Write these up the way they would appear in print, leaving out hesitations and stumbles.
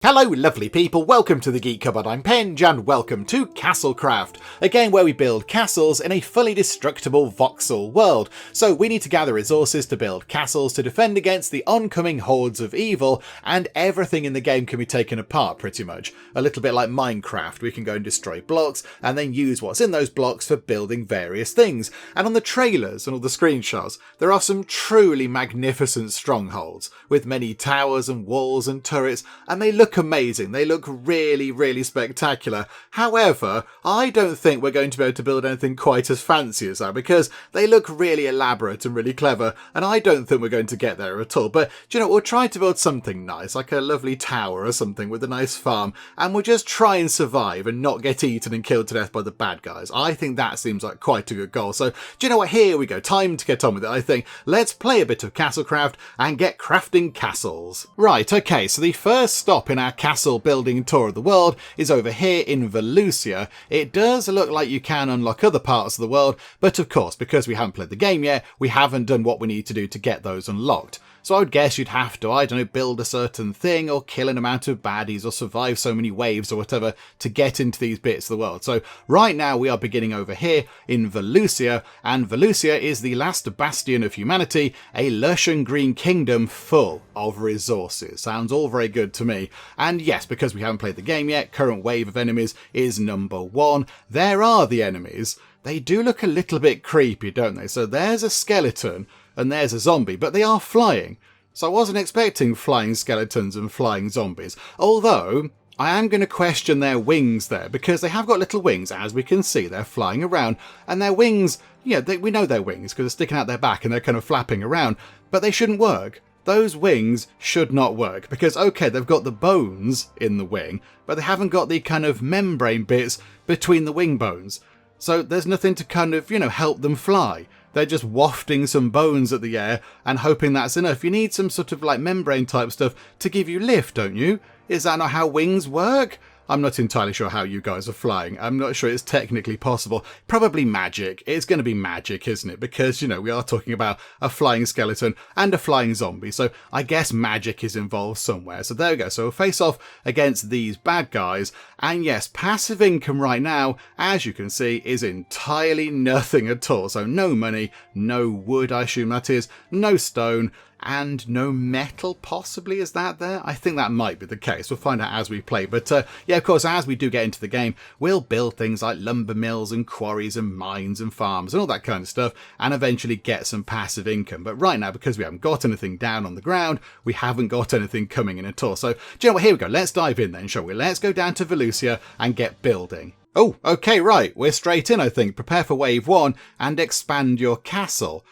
Hello lovely people, welcome to the Geek Cupboard, I'm Penge and welcome to Castlecraft, a game where we build castles in a fully destructible voxel world. So we need to gather resources to build castles to defend against the oncoming hordes of evil, and everything in the game can be taken apart pretty much. A little bit like Minecraft, we can go and destroy blocks and then use what's in those blocks for building various things. And on the trailers and all the screenshots, there are some truly magnificent strongholds, with many towers and walls and turrets, and they look amazing. They look really spectacular. However, I don't think we're going to be able to build anything quite as fancy as that because they look really elaborate and really clever, and I don't think we're going to get there at all. But do you know, we'll try to build something nice, like a lovely tower or something with a nice farm, and we'll just try and survive and not get eaten and killed to death by the bad guys. I think that seems like quite a good goal. So do you know what? Here we go. Time to get on with it, I think. Let's play a bit of Castlecraft and get crafting castles. Right, okay, so the first stop in our castle building tour of the world is over here in Valusia. It does look like you can unlock other parts of the world, but of course, because we haven't played the game yet, we haven't done what we need to do to get those unlocked. So I would guess you'd have to, I don't know, build a certain thing or kill an amount of baddies or survive so many waves or whatever to get into these bits of the world. So right now we are beginning over here in Valusia, and Valusia is the last bastion of humanity, a lush and green kingdom full of resources. Sounds all very good to me. And yes, because we haven't played the game yet, current wave of enemies is number 1. There are the enemies. They do look a little bit creepy, don't they? So there's a skeleton and there's a zombie, but they are flying. So I wasn't expecting flying skeletons and flying zombies. Although, I am going to question their wings there, because they have got little wings, as we can see. They're flying around, and their wings, yeah, we know they're wings, because they're sticking out their back and they're kind of flapping around, but they shouldn't work. Those wings should not work, because, okay, they've got the bones in the wing, but they haven't got the kind of membrane bits between the wing bones. So there's nothing to kind of, help them fly. They're just wafting some bones at the air and hoping that's enough. You need some sort of like membrane type stuff to give you lift, don't you? Is that not how wings work? I'm not entirely sure how you guys are flying. I'm not sure it's technically possible. Probably magic. It's going to be magic, isn't it? Because, we are talking about a flying skeleton and a flying zombie. So I guess magic is involved somewhere. So there we go. So we'll face off against these bad guys. And yes, passive income right now, as you can see, is entirely nothing at all. So no money, no wood, I assume that is, no stone, and no metal, possibly. Is that there? I think that might be the case. We'll find out as we play. But yeah, of course, as we do get into the game, we'll build things like lumber mills and quarries and mines and farms and all that kind of stuff, and eventually get some passive income. But right now, because we haven't got anything down on the ground, we haven't got anything coming in at all. So, do you know what? Here we go. Let's dive in then, shall we? Let's go down to Valusia and get building. Oh, okay, right. We're straight in, I think. Prepare for wave 1 and expand your castle.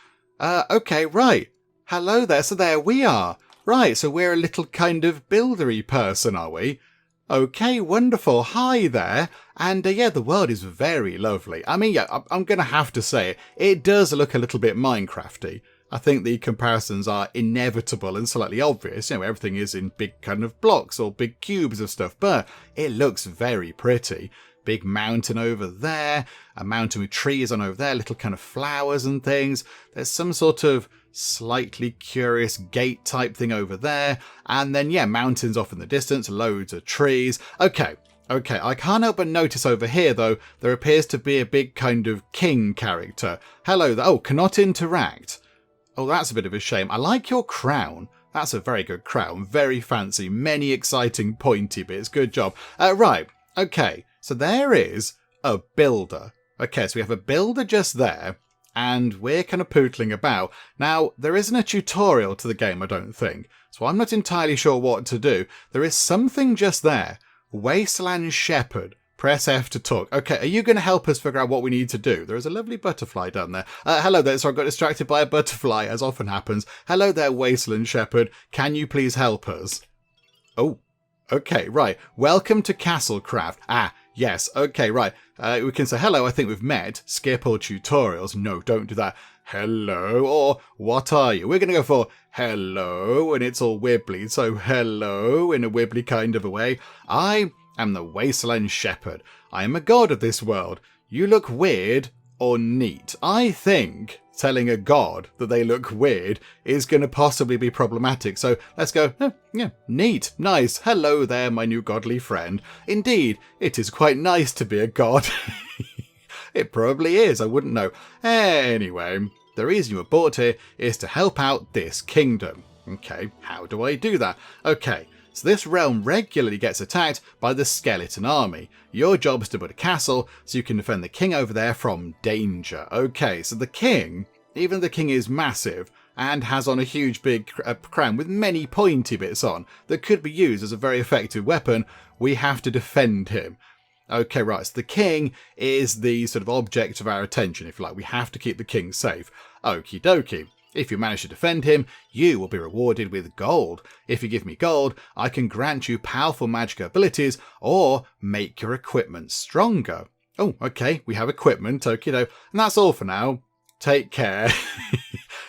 Okay, right. Hello there, so there we are. Right, so we're a little kind of buildery person, are we? Okay, wonderful. Hi there. And yeah, the world is very lovely. I mean, yeah, I'm going to have to say it does look a little bit Minecrafty. I think the comparisons are inevitable and slightly obvious. Everything is in big kind of blocks or big cubes of stuff, but it looks very pretty. Big mountain over there, a mountain with trees on over there, little kind of flowers and things. There's some sort of slightly curious gate type thing over there. And then, yeah, mountains off in the distance, loads of trees. Okay, I can't help but notice over here, though, there appears to be a big kind of king character. Hello there. Oh, cannot interact. Oh, that's a bit of a shame. I like your crown. That's a very good crown. Very fancy. Many exciting pointy bits. Good job. Right. Okay. So there is a builder. Okay, so we have a builder just there, and we're kind of pootling about. Now, there isn't a tutorial to the game, I don't think, so I'm not entirely sure what to do. There is something just there. Wasteland Shepherd. Press F to talk. Okay, are you going to help us figure out what we need to do? There is a lovely butterfly down there. Hello there. So I got distracted by a butterfly, as often happens. Hello there, Wasteland Shepherd. Can you please help us? Oh, okay, right. Welcome to Castlecraft. Yes, okay, right. We can say, hello, I think we've met. Skip all tutorials. No, don't do that. Hello, or what are you? We're going to go for hello, and it's all wibbly. So hello, in a wibbly kind of a way. I am the Wasteland Shepherd. I am a god of this world. You look weird. or neat? I think telling a god that they look weird is going to possibly be problematic. So let's go, yeah, neat, nice. Hello there, my new godly friend. Indeed, it is quite nice to be a god. It probably is, I wouldn't know. Anyway, the reason you were brought here is to help out this kingdom. Okay, how do I do that? Okay, so this realm regularly gets attacked by the skeleton army. Your job is to build a castle so you can defend the king over there from danger. Okay, so the king, even though the king is massive and has on a huge big crown with many pointy bits on that could be used as a very effective weapon, we have to defend him. Okay, right, so the king is the sort of object of our attention, if you like. We have to keep the king safe. Okie dokie. If you manage to defend him, you will be rewarded with gold. If you give me gold, I can grant you powerful magic abilities or make your equipment stronger. Oh, okay, we have equipment, okie doke. And that's all for now. Take care.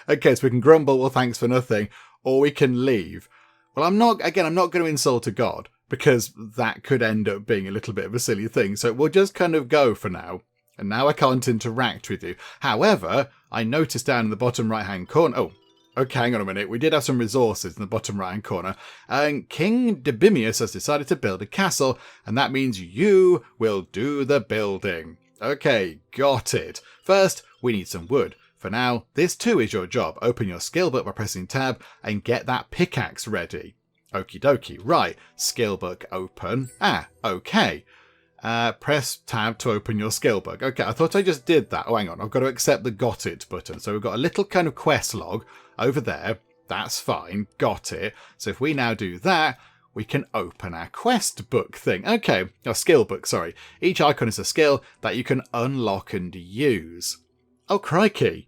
Okay, so we can grumble, well, thanks for nothing, or we can leave. Well, I'm not going to insult a god, because that could end up being a little bit of a silly thing. So we'll just kind of go for now. And now I can't interact with you. However, I noticed down in the bottom right-hand corner... Oh, okay, hang on a minute. We did have some resources in the bottom right-hand corner. And King Debimius has decided to build a castle, and that means you will do the building. Okay, got it. First, we need some wood. For now, this too is your job. Open your skill book by pressing tab and get that pickaxe ready. Okie dokie. Right, skill book open. Okay. Press tab to open your skill book. Okay, I thought I just did that. Oh, hang on. I've got to accept the got it button. So we've got a little kind of quest log over there. That's fine. Got it. So if we now do that, we can open our quest book thing. Okay. Our skill book, sorry. Each icon is a skill that you can unlock and use. Oh, crikey.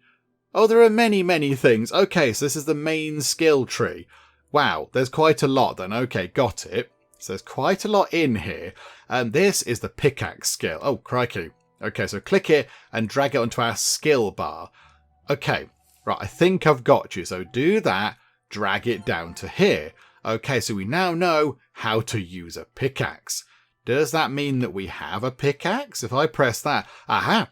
Oh, there are many, many things. Okay, so this is the main skill tree. Wow, there's quite a lot then. Okay, got it. So there's quite a lot in here. And this is the pickaxe skill. Oh, crikey. Okay, so click it and drag it onto our skill bar. Okay, right, I think I've got you. So do that, drag it down to here. Okay, so we now know how to use a pickaxe. Does that mean that we have a pickaxe? If I press that, aha,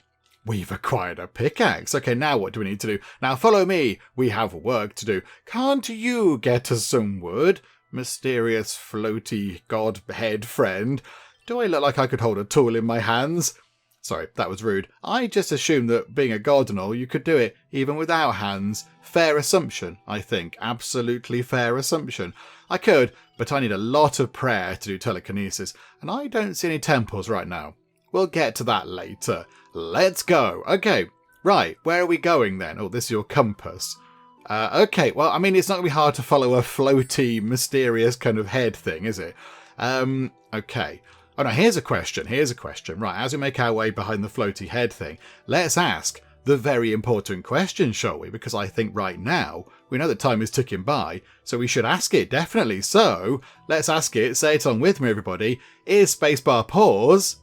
we've acquired a pickaxe. Okay, now what do we need to do? Now follow me. We have work to do. Can't you get us some wood? Mysterious, floaty, god head friend. Do I look like I could hold a tool in my hands? Sorry, that was rude. I just assumed that being a god and all, you could do it even without hands. Fair assumption, I think. Absolutely fair assumption. I could, but I need a lot of prayer to do telekinesis, and I don't see any temples right now. We'll get to that later. Let's go. Okay, right, where are we going then? Oh, this is your compass. Okay, well, I mean, it's not going to be hard to follow a floaty, mysterious kind of head thing, is it? Okay. Oh, no, here's a question. Right, as we make our way behind the floaty head thing, let's ask the very important question, shall we? Because I think right now, we know that time is ticking by, so we should ask it, definitely. So, let's ask it. Say it on with me, everybody. Is spacebar pause?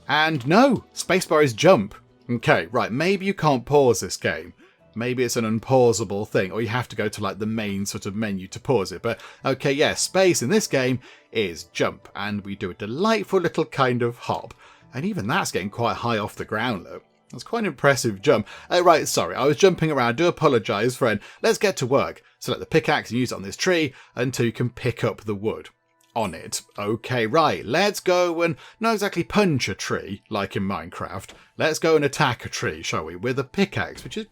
And no, spacebar is jump. Okay, right, maybe you can't pause this game. Maybe it's an unpausable thing, or you have to go to like the main sort of menu to pause it. But okay, yeah, space in this game is jump, and we do a delightful little kind of hop. And even that's getting quite high off the ground, look. That's quite an impressive jump. Right, sorry, I was jumping around. Do apologise, friend. Let's get to work. Select the pickaxe and use it on this tree until you can pick up the wood on it. Okay, right, let's go and not exactly punch a tree like in Minecraft. Let's go and attack a tree, shall we, with a pickaxe, which is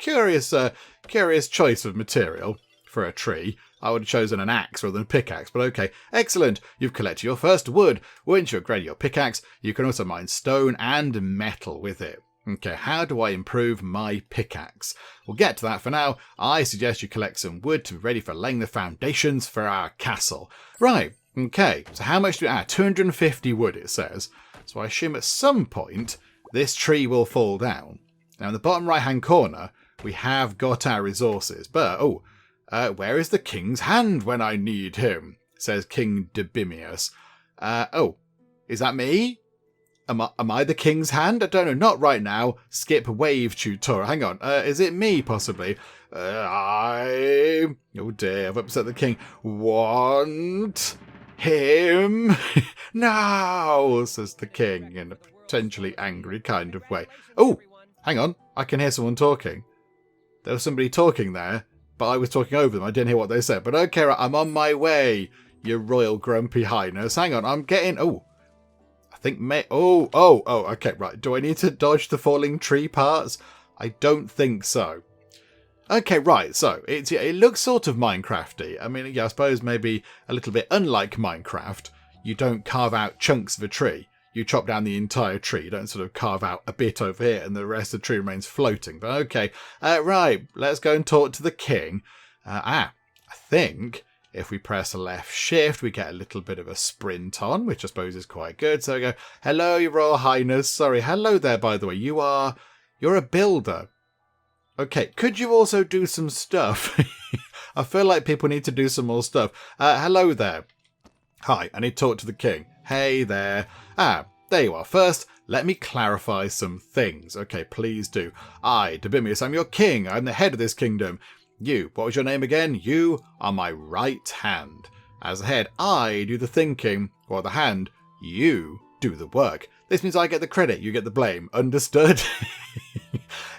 a curious choice of material for a tree. I would have chosen an axe rather than a pickaxe, but okay. Excellent, you've collected your first wood. Once you've upgraded your pickaxe, you can also mine stone and metal with it. Okay, how do I improve my pickaxe? We'll get to that. For now, I suggest you collect some wood to be ready for laying the foundations for our castle. Right. Okay, so how much do we... 250 wood, it says. So I assume at some point, this tree will fall down. Now, in the bottom right-hand corner, we have got our resources. But, where is the king's hand when I need him? Says King Debimius. Is that me? Am I the king's hand? I don't know, not right now. Skip wave tutorial. Hang on, is it me, possibly? Oh dear, I've upset the king. Want... him? No, says the king in a potentially angry kind of way. Oh, hang on. I can hear someone talking. There was somebody talking there, but I was talking over them. I didn't hear what they said. But okay, right, I'm on my way, your royal grumpy highness. Hang on, I'm getting... Oh, I think... okay, right. Do I need to dodge the falling tree parts? I don't think so. Okay, right, so it looks sort of Minecrafty. I mean, yeah, I suppose maybe a little bit unlike Minecraft. You don't carve out chunks of a tree. You chop down the entire tree. You don't sort of carve out a bit over here and the rest of the tree remains floating. But okay, right, let's go and talk to the king. I think if we press left shift, we get a little bit of a sprint on, which I suppose is quite good. So we go, hello, your royal highness. Sorry, hello there, by the way. You're a builder. Okay, could you also do some stuff? I feel like people need to do some more stuff. Hello there. Hi, I need to talk to the king. Hey there. There you are. First, let me clarify some things. Okay, please do. I, Debimius, I'm your king. I'm the head of this kingdom. You, what was your name again? You are my right hand. As the head, I do the thinking, while the hand, you do the work. This means I get the credit, you get the blame. Understood?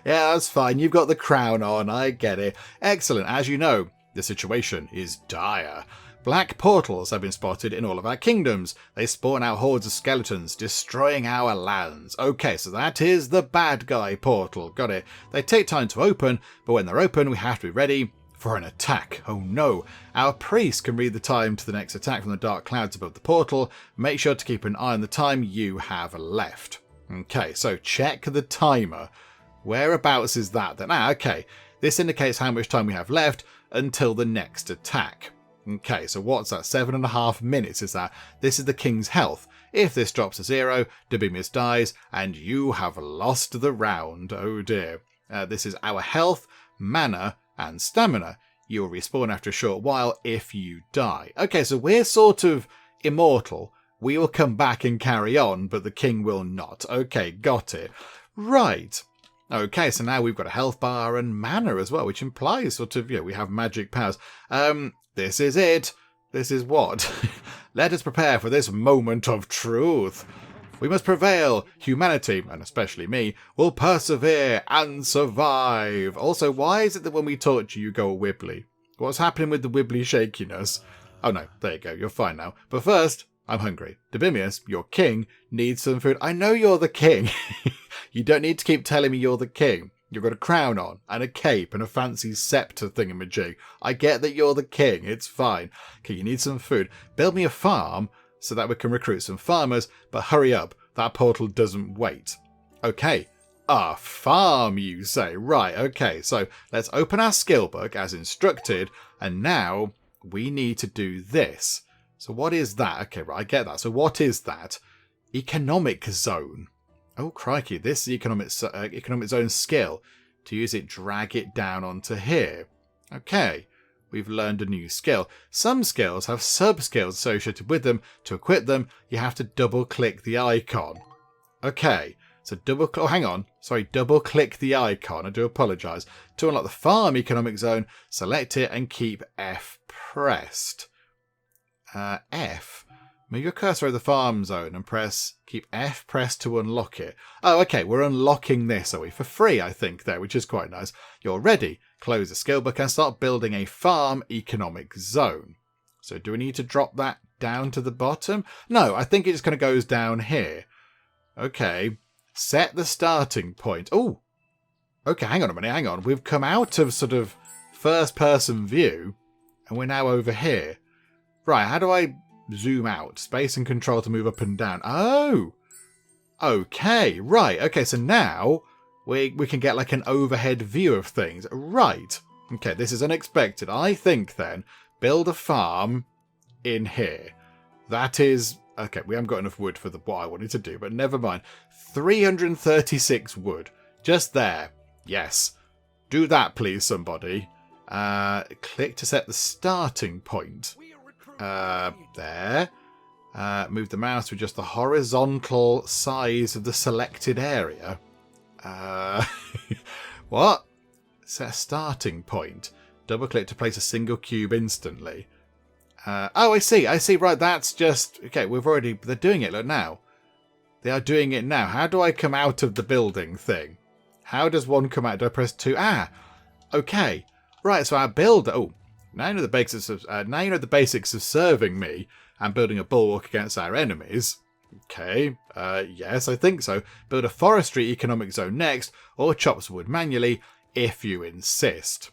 Yeah, that's fine. You've got the crown on. I get it. Excellent. As you know, the situation is dire. Black portals have been spotted in all of our kingdoms. They spawn out hordes of skeletons, destroying our lands. Okay, so that is the bad guy portal. Got it. They take time to open, but when they're open, we have to be ready for an attack. Oh no. Our priest can read the time to the next attack from the dark clouds above the portal. Make sure to keep an eye on the time you have left. Okay, so check the timer. Whereabouts is that then? Okay. This indicates how much time we have left until the next attack. Okay, so what's that? 7.5 minutes is that? This is the king's health. If this drops to 0, Debimius dies, and you have lost the round. Oh dear. This is our health, mana, and stamina. You will respawn after a short while if you die. Okay, so we're sort of immortal. We will come back and carry on, but the king will not. Okay, got it. Right. Okay, so now we've got a health bar and mana as well, which implies sort of, we have magic powers. This is it. This is what? Let us prepare for this moment of truth. We must prevail. Humanity, and especially me, will persevere and survive. Also, why is it that when we talk to you, you go wibbly? What's happening with the wibbly shakiness? Oh no, there you go. You're fine now. But first, I'm hungry. Debimius, your king, needs some food. I know you're the king. You don't need to keep telling me you're the king. You've got a crown on, and a cape, and a fancy scepter thingamajig. I get that you're the king, it's fine. Okay, you need some food. Build me a farm, so that we can recruit some farmers, but hurry up, that portal doesn't wait. Okay, a farm, you say. Right, okay, so let's open our skill book, as instructed, and now we need to do this. So what is that? Okay, right, I get that. So what is that? Economic zone. Oh, crikey, this is economic zone skill. To use it, drag it down onto here. Okay, we've learned a new skill. Some skills have sub-skills associated with them. To equip them, you have to double-click the icon. Okay, so double-click the icon. I do apologise. To unlock the farm economic zone, select it and keep F pressed. F? Move your cursor over the farm zone and keep F pressed to unlock it. Oh, okay, we're unlocking this, are we? For free, I think, there, which is quite nice. You're ready. Close the skill book and start building a farm economic zone. So do we need to drop that down to the bottom? No, I think it just kind of goes down here. Okay, set the starting point. Oh, okay, hang on a minute, hang on. We've come out of sort of first-person view, and we're now over here. Right, how do I zoom out? Space and control to move up and down. Oh, okay, right. Okay, so now we can get like an overhead view of things. Right. Okay, this is unexpected. I think then, build a farm in here. That is... Okay, we haven't got enough wood for what I wanted to do, but never mind. 336 wood. Just there. Yes. Do that, please, somebody. Click to set the starting point. There. Move the mouse to adjust the horizontal size of the selected area. What? Set a starting point. Double click to place a single cube instantly. Oh, I see. Right, that's just... Okay, they're doing it, look now. They are doing it now. How do I come out of the building thing? How does one come out? Do I press 2? Ah, okay. Right, so our builder... Oh, now you know the basics of serving me and building a bulwark against our enemies. Okay, yes, I think so. Build a forestry economic zone next, or chops wood manually, if you insist.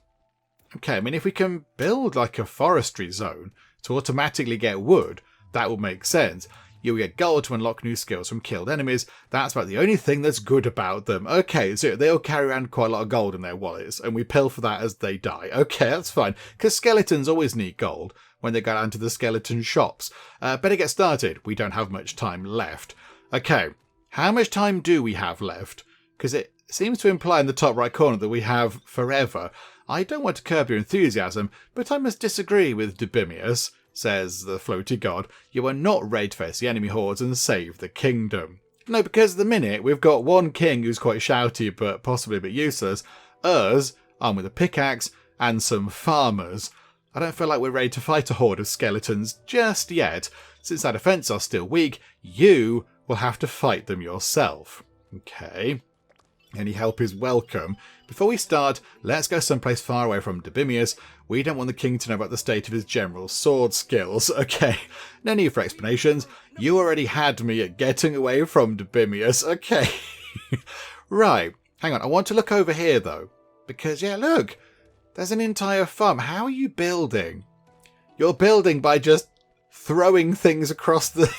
Okay, I mean, if we can build like a forestry zone to automatically get wood, that would make sense. You'll get gold to unlock new skills from killed enemies. That's about the only thing that's good about them. Okay, so they'll carry around quite a lot of gold in their wallets, and we pilfer that as they die. Okay, that's fine, because skeletons always need gold when they go down to the skeleton shops. Better get started. We don't have much time left. Okay, how much time do we have left? Because it seems to imply in the top right corner that we have forever. I don't want to curb your enthusiasm, but I must disagree with Dibimius, says the floaty god. You are not ready to face the enemy hordes and save the kingdom. No, because at the minute we've got one king who's quite shouty but possibly a bit useless, us, armed with a pickaxe, and some farmers. I don't feel like we're ready to fight a horde of skeletons just yet. Since our defences are still weak, you will have to fight them yourself. Okay. Any help is welcome. Before we start, let's go someplace far away from Dibimius. We don't want the king to know about the state of his general sword skills. Okay, no need for explanations. You already had me at getting away from Dibimius. Okay. Right, hang on. I want to look over here, though. Because, yeah, look. There's an entire farm. How are you building? You're building by just throwing things across the...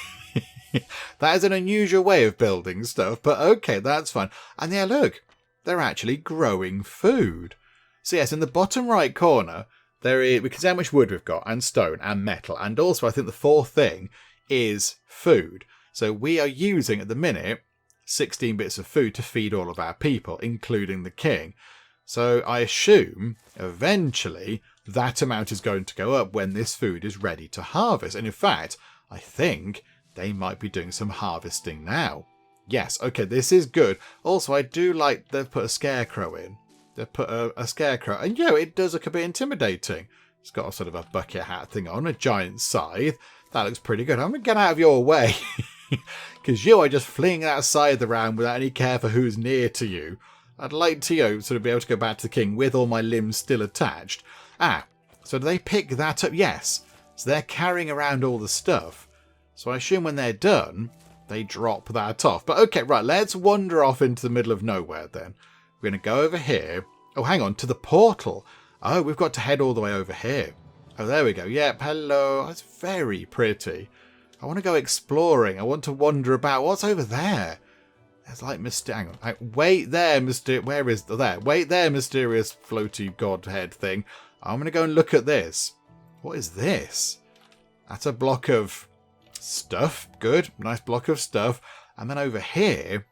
That is an unusual way of building stuff, but okay, that's fine. And yeah, look, they're actually growing food. So yes, in the bottom right corner, we can see how much wood we've got, and stone, and metal, and also I think the fourth thing is food. So we are using, at the minute, 16 bits of food to feed all of our people, including the king. So I assume, eventually, that amount is going to go up when this food is ready to harvest. And in fact, I think they might be doing some harvesting now. Yes, okay, this is good. Also, I do like they've put a scarecrow in. They've put a scarecrow. And yeah, it does look a bit intimidating. It's got a sort of a bucket hat thing on, a giant scythe. That looks pretty good. I'm going to get out of your way. Because you are just flinging that scythe around without any care for who's near to you. I'd like to, sort of be able to go back to the king with all my limbs still attached. Ah, so do they pick that up? Yes. So they're carrying around all the stuff. So I assume when they're done, they drop that off. But okay, right, let's wander off into the middle of nowhere then. We're going to go over here. Oh, hang on, to the portal. Oh, we've got to head all the way over here. Oh, there we go. Yep, hello. That's very pretty. I want to go exploring. I want to wander about. What's over there? There's like hang on. Wait there, where is there? Wait there, mysterious floaty godhead thing. I'm going to go and look at this. What is this? That's a block of stuff. Good. Nice block of stuff. And then over here,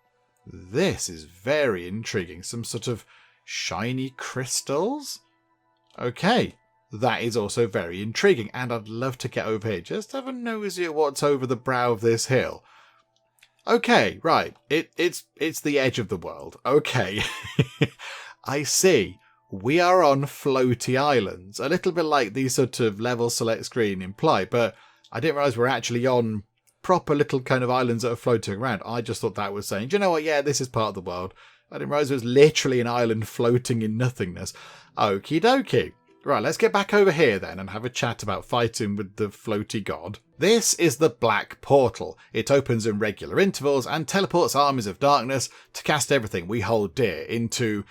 this is very intriguing. Some sort of shiny crystals. Okay. That is also very intriguing. And I'd love to get over here. Just have a nosy at what's over the brow of this hill. Okay, right. It's the edge of the world. Okay. I see. We are on floaty islands. A little bit like the sort of level select screen imply, but I didn't realise we're actually on proper little kind of islands that are floating around. I just thought that was saying, do you know what? Yeah, this is part of the world. I didn't realise it was literally an island floating in nothingness. Okie dokie. Right, let's get back over here then and have a chat about fighting with the floaty god. This is the Black Portal. It opens in regular intervals and teleports armies of darkness to cast everything we hold dear into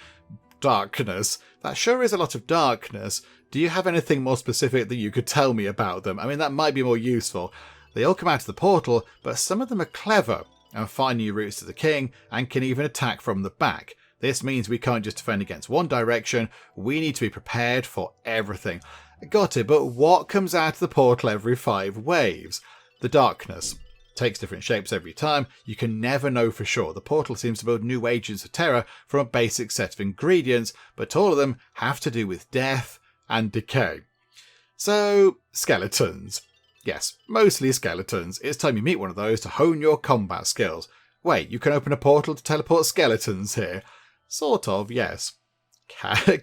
darkness. That sure is a lot of darkness. Do you have anything more specific that you could tell me about them? I mean, that might be more useful. They all come out of the portal, but some of them are clever and find new routes to the king and can even attack from the back. This means we can't just defend against one direction, we need to be prepared for everything. Got it, but what comes out of the portal every 5 waves? The darkness. Takes different shapes every time, you can never know for sure. The portal seems to build new agents of terror from a basic set of ingredients, but all of them have to do with death and decay. So, skeletons. Yes, mostly skeletons. It's time you meet one of those to hone your combat skills. Wait, you can open a portal to teleport skeletons here? Sort of, yes.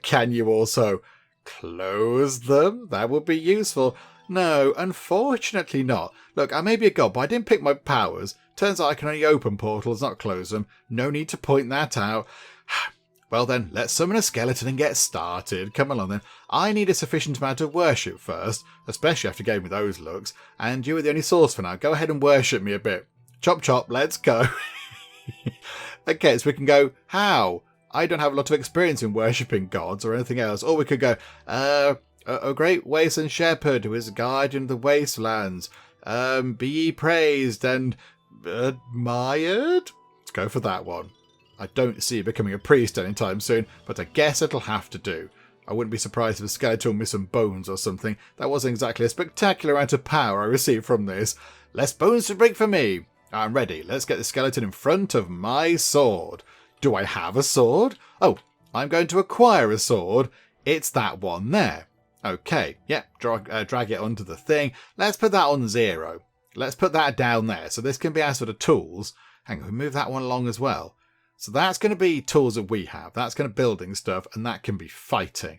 Can you also close them? That would be useful. No, unfortunately not. Look, I may be a god, but I didn't pick my powers. Turns out I can only open portals, not close them. No need to point that out. Well then, let's summon a skeleton and get started. Come along then. I need a sufficient amount of worship first, especially after giving me those looks, and you are the only source for now. Go ahead and worship me a bit. Chop chop, let's go. Okay, so we can go, how? I don't have a lot of experience in worshipping gods or anything else. Or we could go, a great wasteland shepherd who is a guide in the wastelands. Be ye praised and admired? Let's go for that one. I don't see you becoming a priest anytime soon, but I guess it'll have to do. I wouldn't be surprised if a skeleton with some bones or something. That wasn't exactly a spectacular amount of power I received from this. Less bones to break for me. I'm ready. Let's get the skeleton in front of my sword. Do I have a sword? Oh, I'm going to acquire a sword. It's that one there. Okay, yep, drag it onto the thing. Let's put that on 0. Let's put that down there. So this can be our sort of tools. Hang on, we move that one along as well. So that's going to be tools that we have. That's going to building stuff, and that can be fighting.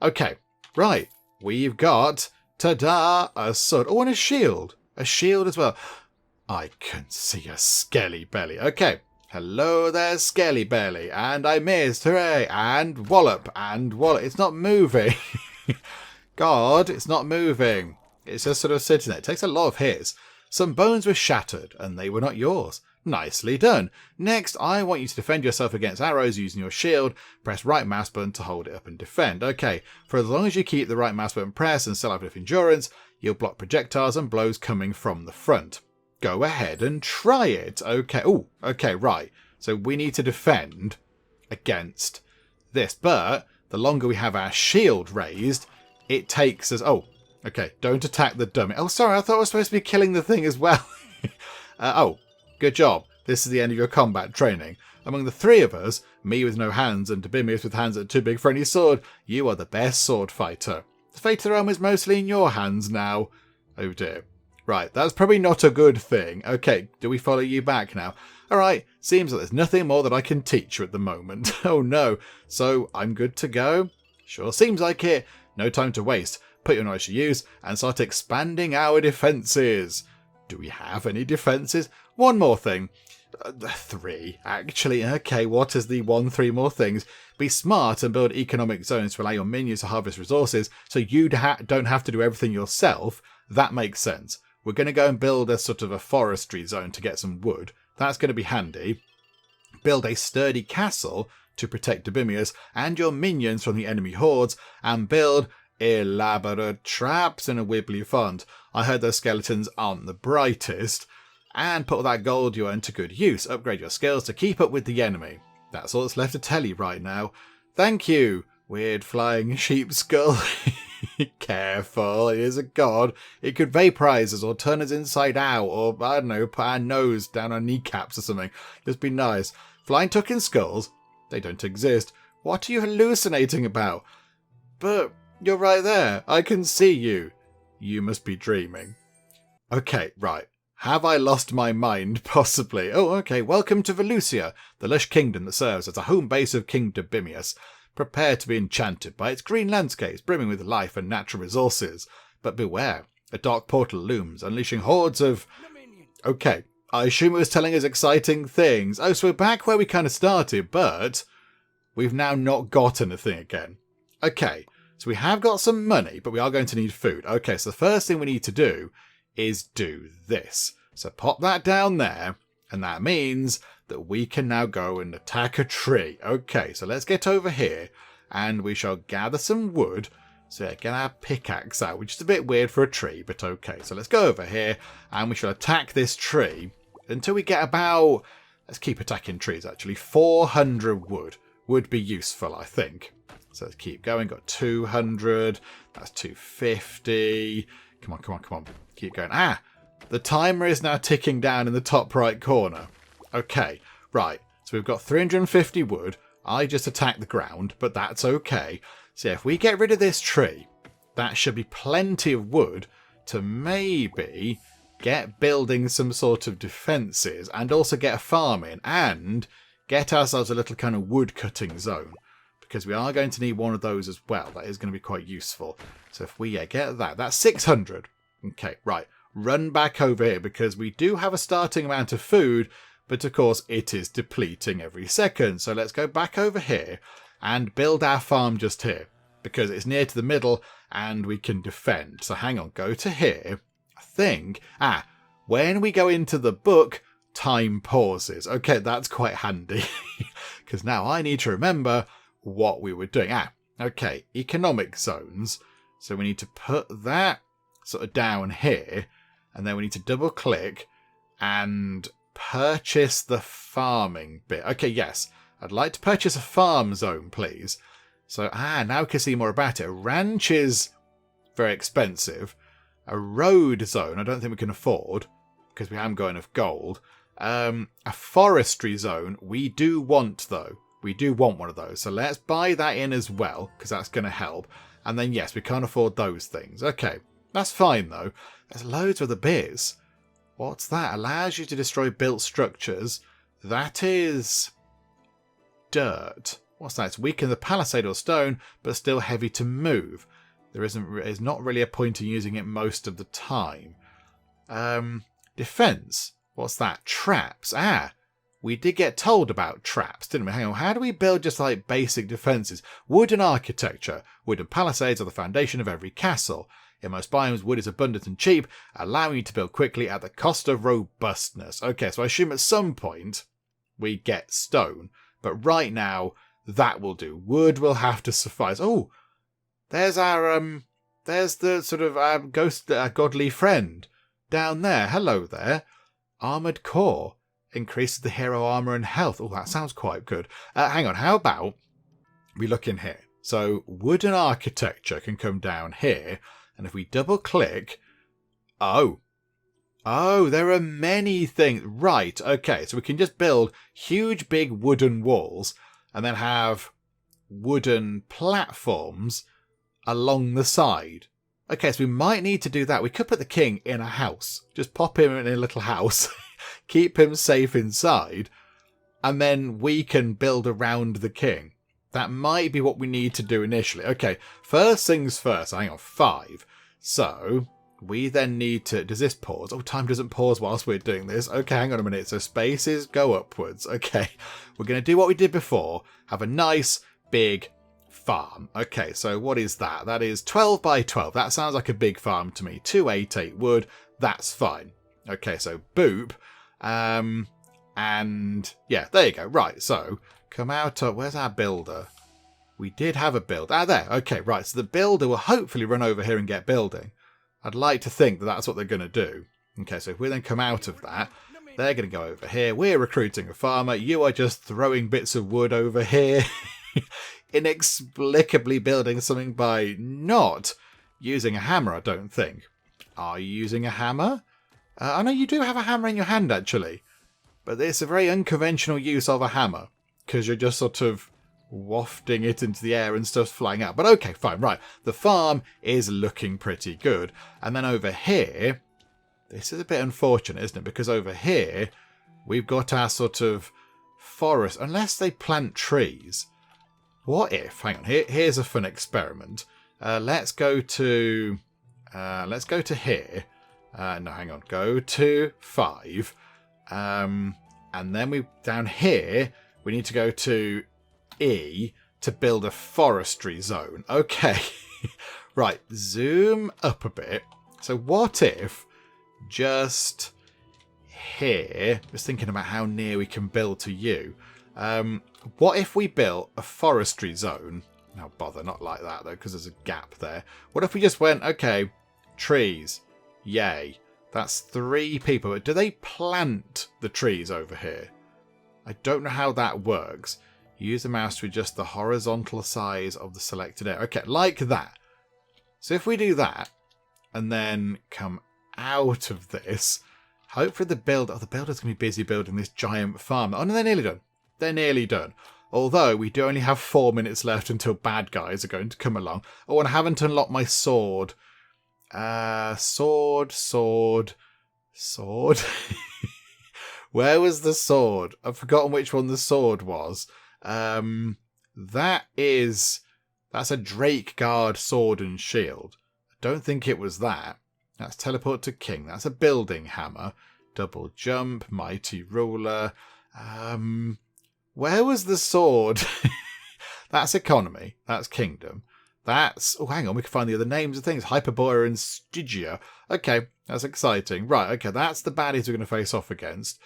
Okay, right. We've got, ta-da, a sword. Oh, and a shield. A shield as well. I can see a skelly belly. Okay. Hello there, skelly belly. And I missed. Hooray. And wallop. And wallop. It's not moving. God, it's not moving. It's just sort of sitting there. It takes a lot of hits. Some bones were shattered, and they were not yours. Nicely done. Next, I want you to defend yourself against arrows using your shield. Press right mouse button to hold it up and defend. Okay, for as long as you keep the right mouse button pressed and still have enough endurance, you'll block projectiles and blows coming from the front. Go ahead and try it. Okay. Oh, okay, right. So we need to defend against this. But the longer we have our shield raised, it takes us... Oh, okay. Don't attack the dummy. Oh, sorry. I thought I was supposed to be killing the thing as well. Oh, good job. This is the end of your combat training. Among the three of us, me with no hands and Debimius with hands that are too big for any sword, you are the best sword fighter. The fate of the realm is mostly in your hands now. Oh dear. Right, that's probably not a good thing. Okay, do we follow you back now? Alright, seems like there's nothing more that I can teach you at the moment. Oh no, so I'm good to go? Sure seems like it. No time to waste. Put your knowledge to use and start expanding our defences. Do we have any defences? One more thing. 3, actually. Okay, what is the 3 more things? Be smart and build economic zones to allow your minions to harvest resources so you don't have to do everything yourself. That makes sense. We're going to go and build a sort of a forestry zone to get some wood. That's going to be handy. Build a sturdy castle to protect Debimius and your minions from the enemy hordes, and build elaborate traps in a wibbly font. I heard those skeletons aren't the brightest. And put all that gold you earn to good use. Upgrade your skills to keep up with the enemy. That's all that's left to tell you right now. Thank you, weird flying sheep skull. Careful, it is a god. It could vaporize us or turn us inside out, or, I don't know, put our nose down our kneecaps or something. Just be nice. Flying tucking skulls? They don't exist. What are you hallucinating about? But you're right there. I can see you. You must be dreaming. Okay, right. Have I lost my mind? Possibly. Oh, okay. Welcome to Velusia, the lush kingdom that serves as a home base of King Debimius. Prepare to be enchanted by its green landscapes brimming with life and natural resources. But beware, a dark portal looms, unleashing hordes of... Okay, I assume it was telling us exciting things. Oh, so we're back where we kind of started, but we've now not got anything again. Okay, so we have got some money, but we are going to need food. Okay, so the first thing we need to do is do this. So pop that down there, and that means that we can now go and attack a tree. Okay, so let's get over here, and we shall gather some wood. So yeah, get our pickaxe out, which is a bit weird for a tree, but okay. So let's go over here, and we shall attack this tree until we get about... Let's keep attacking trees, actually. 400 wood would be useful, I think. So let's keep going. Got 200. That's 250. Come on, come on, come on. Keep going. Ah! The timer is now ticking down in the top right corner. Okay, right. So we've got 350 wood. I just attacked the ground, but that's okay. So if we get rid of this tree, that should be plenty of wood to maybe get building some sort of defences and also get a farm in and get ourselves a little kind of wood cutting zone, because we are going to need one of those as well. That is going to be quite useful. So if we get that, that's 600. Okay, right. Run back over here because we do have a starting amount of food, but of course it is depleting every second. So let's go back over here and build our farm just here, because it's near to the middle and we can defend. So hang on, go to here. I think, when we go into the book, time pauses. Okay, that's quite handy, because now I need to remember what we were doing. Okay, economic zones. So we need to put that sort of down here, and then we need to double click and purchase the farming bit. Okay, yes, I'd like to purchase a farm zone, please. So, now we can see more about it. A ranch is very expensive. A road zone, I don't think we can afford, because we haven't got enough gold. A forestry zone, we do want, though. We do want one of those. So let's buy that in as well, because that's going to help. And then, yes, we can't afford those things. Okay, that's fine, though. There's loads of the bits. What's that? Allows you to destroy built structures. That is dirt. What's that? It's weaken the palisade or stone, but still heavy to move. There's not really a point in using it most of the time. Defense. What's that? Traps. We did get told about traps, didn't we? Hang on, how do we build just like basic defences? Wooden architecture. Wooden palisades are the foundation of every castle. In most biomes, wood is abundant and cheap, allowing you to build quickly at the cost of robustness. Okay, so I assume at some point we get stone, but right now that will do. Wood will have to suffice. Oh, there's there's the sort of ghost, godly friend down there. Hello there. Armoured core. Increases the hero armour and health. Oh, that sounds quite good. Hang on, how about we look in here? So wooden architecture can come down here, and if we double click, oh, there are many things. Right, okay, so we can just build huge big wooden walls and then have wooden platforms along the side. Okay, so we might need to do that. We could put the king in a house. Just pop him in a little house. Keep him safe inside. And then we can build around the king. That might be what we need to do initially. Okay, first things first. Hang on, 5. So we then need to... Does this pause? Oh, time doesn't pause whilst we're doing this. Okay, hang on a minute. So spaces go upwards. Okay, we're going to do what we did before. Have a nice big farm. Okay, so what is that? That is 12 by 12. That sounds like a big farm to me. 288 wood. That's fine. Okay, so boop. And yeah, there you go. Right, so come out of... Where's our builder? We did have a build. There. Okay, right. So the builder will hopefully run over here and get building. I'd like to think that that's what they're going to do. Okay, so if we then come out of that, they're going to go over here. We're recruiting a farmer. You are just throwing bits of wood over here. Inexplicably building something by not using a hammer, I don't think. Are you using a hammer? I know you do have a hammer in your hand, actually. But it's a very unconventional use of a hammer, because you're just sort of wafting it into the air and stuff's flying out. But okay, fine, right. The farm is looking pretty good. And then over here, this is a bit unfortunate, isn't it? Because over here, we've got our sort of forest. Unless they plant trees. What if? Hang on, here's a fun experiment. Let's go to here. No, hang on. Go to 5. And then down here, we need to go to E to build a forestry zone. Okay. Right. Zoom up a bit. So what if just here, just thinking about how near we can build to you. What if we built a forestry zone? No, bother, not like that though, because there's a gap there. What if we just went, okay, trees. Yay. That's 3 people. Do they plant the trees over here? I don't know how that works. Use the mouse to adjust the horizontal size of the selected area. Okay, like that. So if we do that, and then come out of this, hopefully the builder's going to be busy building this giant farm. Oh no, they're nearly done. They're nearly done. Although we do only have 4 minutes left until bad guys are going to come along. Oh, and I haven't unlocked my sword. Sword. Where was the sword? I've forgotten which one the sword was. That's a Drake Guard sword and shield. I don't think it was that. That's teleport to king. That's a building hammer. Double jump, mighty ruler. Where was the sword? That's economy. That's kingdom. That's... Oh, hang on. We can find the other names of things. Hyperborea and Stygia. Okay, that's exciting. Right, okay. That's the baddies we're going to face off against.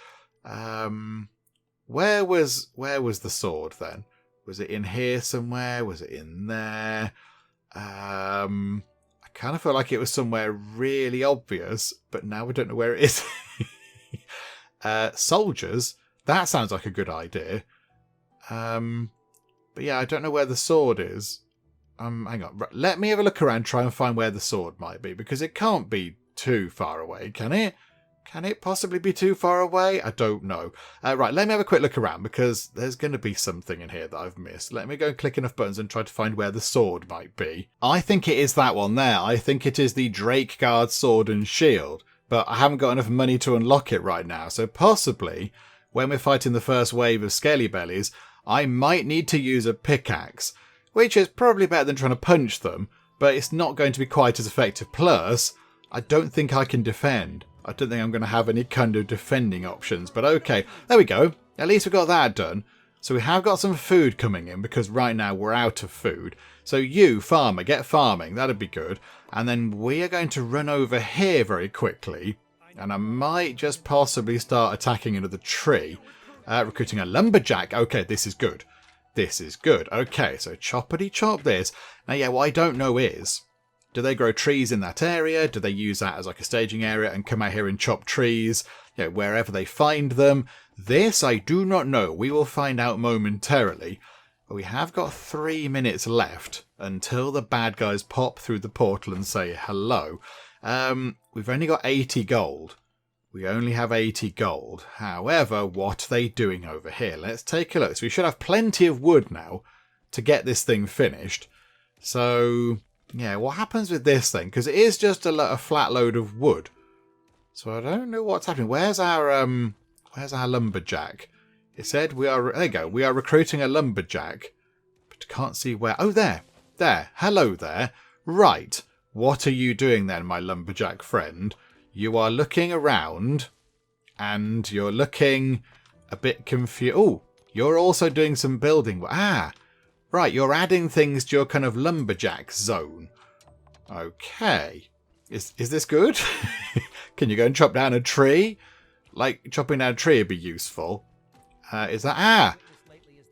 Where was the sword then? Was it in here somewhere? Was it in there? I kind of feel like it was somewhere really obvious, but now we don't know where it is. Soldiers? That sounds like a good idea. But yeah, I don't know where the sword is. Hang on. Right, let me have a look around, try and find where the sword might be, because it can't be too far away, can it? Can it possibly be too far away? I don't know. Right, let me have a quick look around, because there's going to be something in here that I've missed. Let me go and click enough buttons and try to find where the sword might be. I think it is that one there. I think it is the Drake Guard Sword and Shield, but I haven't got enough money to unlock it right now, so possibly when we're fighting the first wave of Scaly Bellies, I might need to use a pickaxe, which is probably better than trying to punch them, but it's not going to be quite as effective. Plus, I don't think I can defend. I don't think I'm going to have any kind of defending options, but okay. There we go. At least we got that done. So we have got some food coming in, because right now we're out of food. So you, farmer, get farming. That'd be good. And then we are going to run over here very quickly. And I might just possibly start attacking another tree. Recruiting a lumberjack. Okay, this is good. This is good. Okay, so choppity chop this. Now, yeah, what I don't know is, do they grow trees in that area? Do they use that as like a staging area and come out here and chop trees, you know, wherever they find them? This I do not know. We will find out momentarily. But we have got 3 minutes left until the bad guys pop through the portal and say hello. We've only got 80 gold. We only have 80 gold. However, what are they doing over here? Let's take a look. So we should have plenty of wood now to get this thing finished. So, yeah, what happens with this thing? Because it is just a flat load of wood. So I don't know what's happening. Where's our lumberjack? It said we are... There you go. We are recruiting a lumberjack. But can't see where... Oh, there. There. Hello there. Right. What are you doing then, my lumberjack friend? You are looking around, and you're looking a bit confused. Oh, you're also doing some building. Ah, right, you're adding things to your kind of lumberjack zone. Okay. Is this good? Can you go and chop down a tree? Like, chopping down a tree would be useful. Is that... Ah,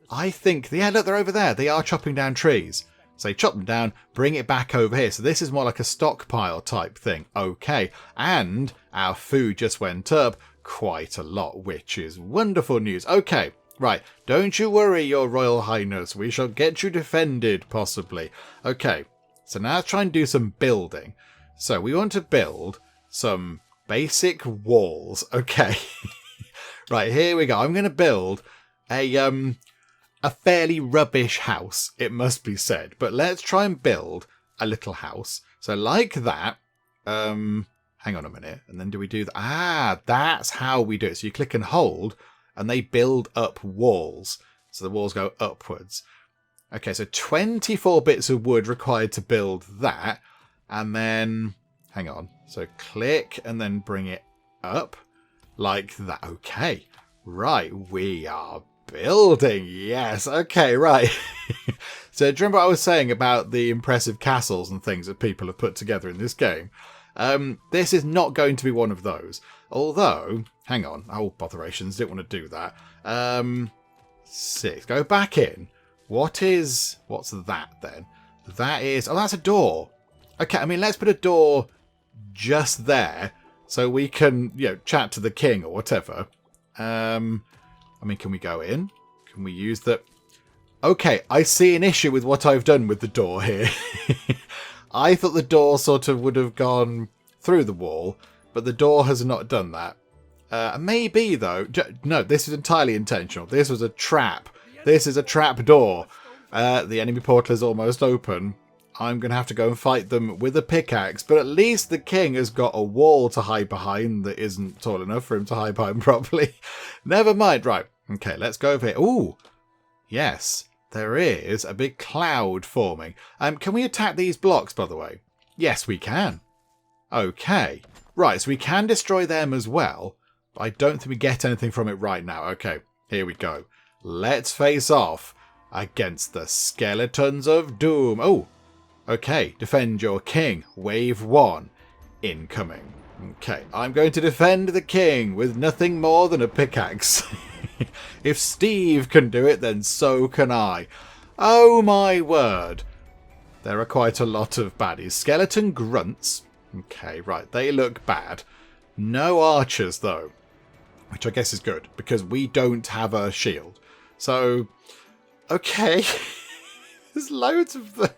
I think... Yeah, look, they're over there. They are chopping down trees. So you chop them down, bring it back over here. So this is more like a stockpile type thing. Okay. And our food just went up quite a lot, which is wonderful news. Okay. Right. Don't you worry, Your Royal Highness. We shall get you defended, possibly. Okay. So now let's try and do some building. So we want to build some basic walls. Okay. Right. Here we go. I'm going to build a fairly rubbish house, it must be said. But let's try and build a little house. So like that. Hang on a minute. And then do we do that? Ah, that's how we do it. So you click and hold, and they build up walls. So the walls go upwards. Okay, so 24 bits of wood required to build that. And then, hang on. So click and then bring it up like that. Okay, right. We are building, yes. Okay, right. So do you remember what I was saying about the impressive castles and things that people have put together in this game? This is not going to be one of those. Although, hang on. Oh, botherations, didn't want to do that. 6. Go back in. What's that then? That is... Oh, that's a door. Okay, I mean, let's put a door just there so we can, you know, chat to the king or whatever. I mean, can we go in? Can we use the... Okay, I see an issue with what I've done with the door here. I thought the door sort of would have gone through the wall, but the door has not done that. Maybe, though. No, this is entirely intentional. This was a trap. This is a trap door. The enemy portal is almost open. I'm going to have to go and fight them with a pickaxe, but at least the king has got a wall to hide behind that isn't tall enough for him to hide behind properly. Never mind. Right. Okay, let's go over here. Ooh, yes, there is a big cloud forming. Can we attack these blocks, by the way? Yes, we can. Okay. Right, so we can destroy them as well. I don't think we get anything from it right now. Okay, here we go. Let's face off against the skeletons of doom. Oh, okay. Defend your king. Wave 1. Incoming. Okay, I'm going to defend the king with nothing more than a pickaxe. If Steve can do it, then so can I. Oh my word. There are quite a lot of baddies. Skeleton grunts. Okay, right. They look bad. No archers, though. Which I guess is good, because we don't have a shield. So, okay. There's loads of them.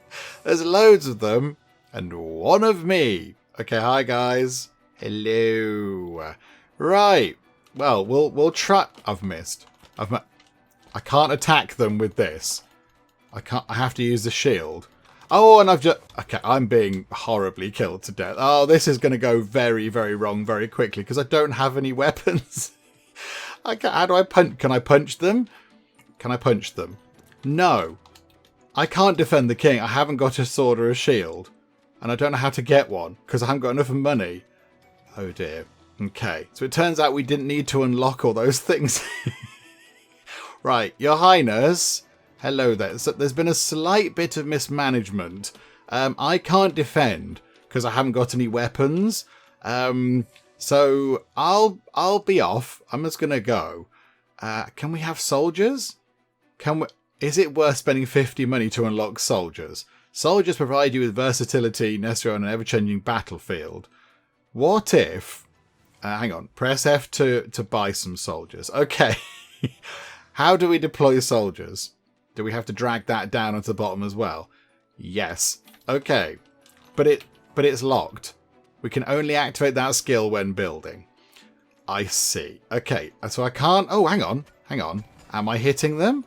There's loads of them. And one of me. Okay, hi guys. Hello. Right. Well, we'll try. I've missed. I can't attack them with this. I have to use the shield. Oh, and I've just... Okay, I'm being horribly killed to death. Oh, this is going to go very, very wrong very quickly because I don't have any weapons. How do I punch? Can I punch them? Can I punch them? No. I can't defend the king. I haven't got a sword or a shield. And I don't know how to get one because I haven't got enough money. Oh, dear. Okay, so it turns out we didn't need to unlock all those things. Right, Your Highness... Hello there. So there's been a slight bit of mismanagement. I can't defend because I haven't got any weapons. So I'll be off. I'm just gonna go. Can we have soldiers? Is it worth spending 50 money to unlock soldiers? Soldiers provide you with versatility necessary on an ever-changing battlefield. What if? Hang on. Press F to buy some soldiers. Okay. How do we deploy soldiers? Do we have to drag that down onto the bottom as well? Yes. Okay. But it's locked. We can only activate that skill when building. I see. Okay. So I can't... Oh, hang on. Hang on. Am I hitting them?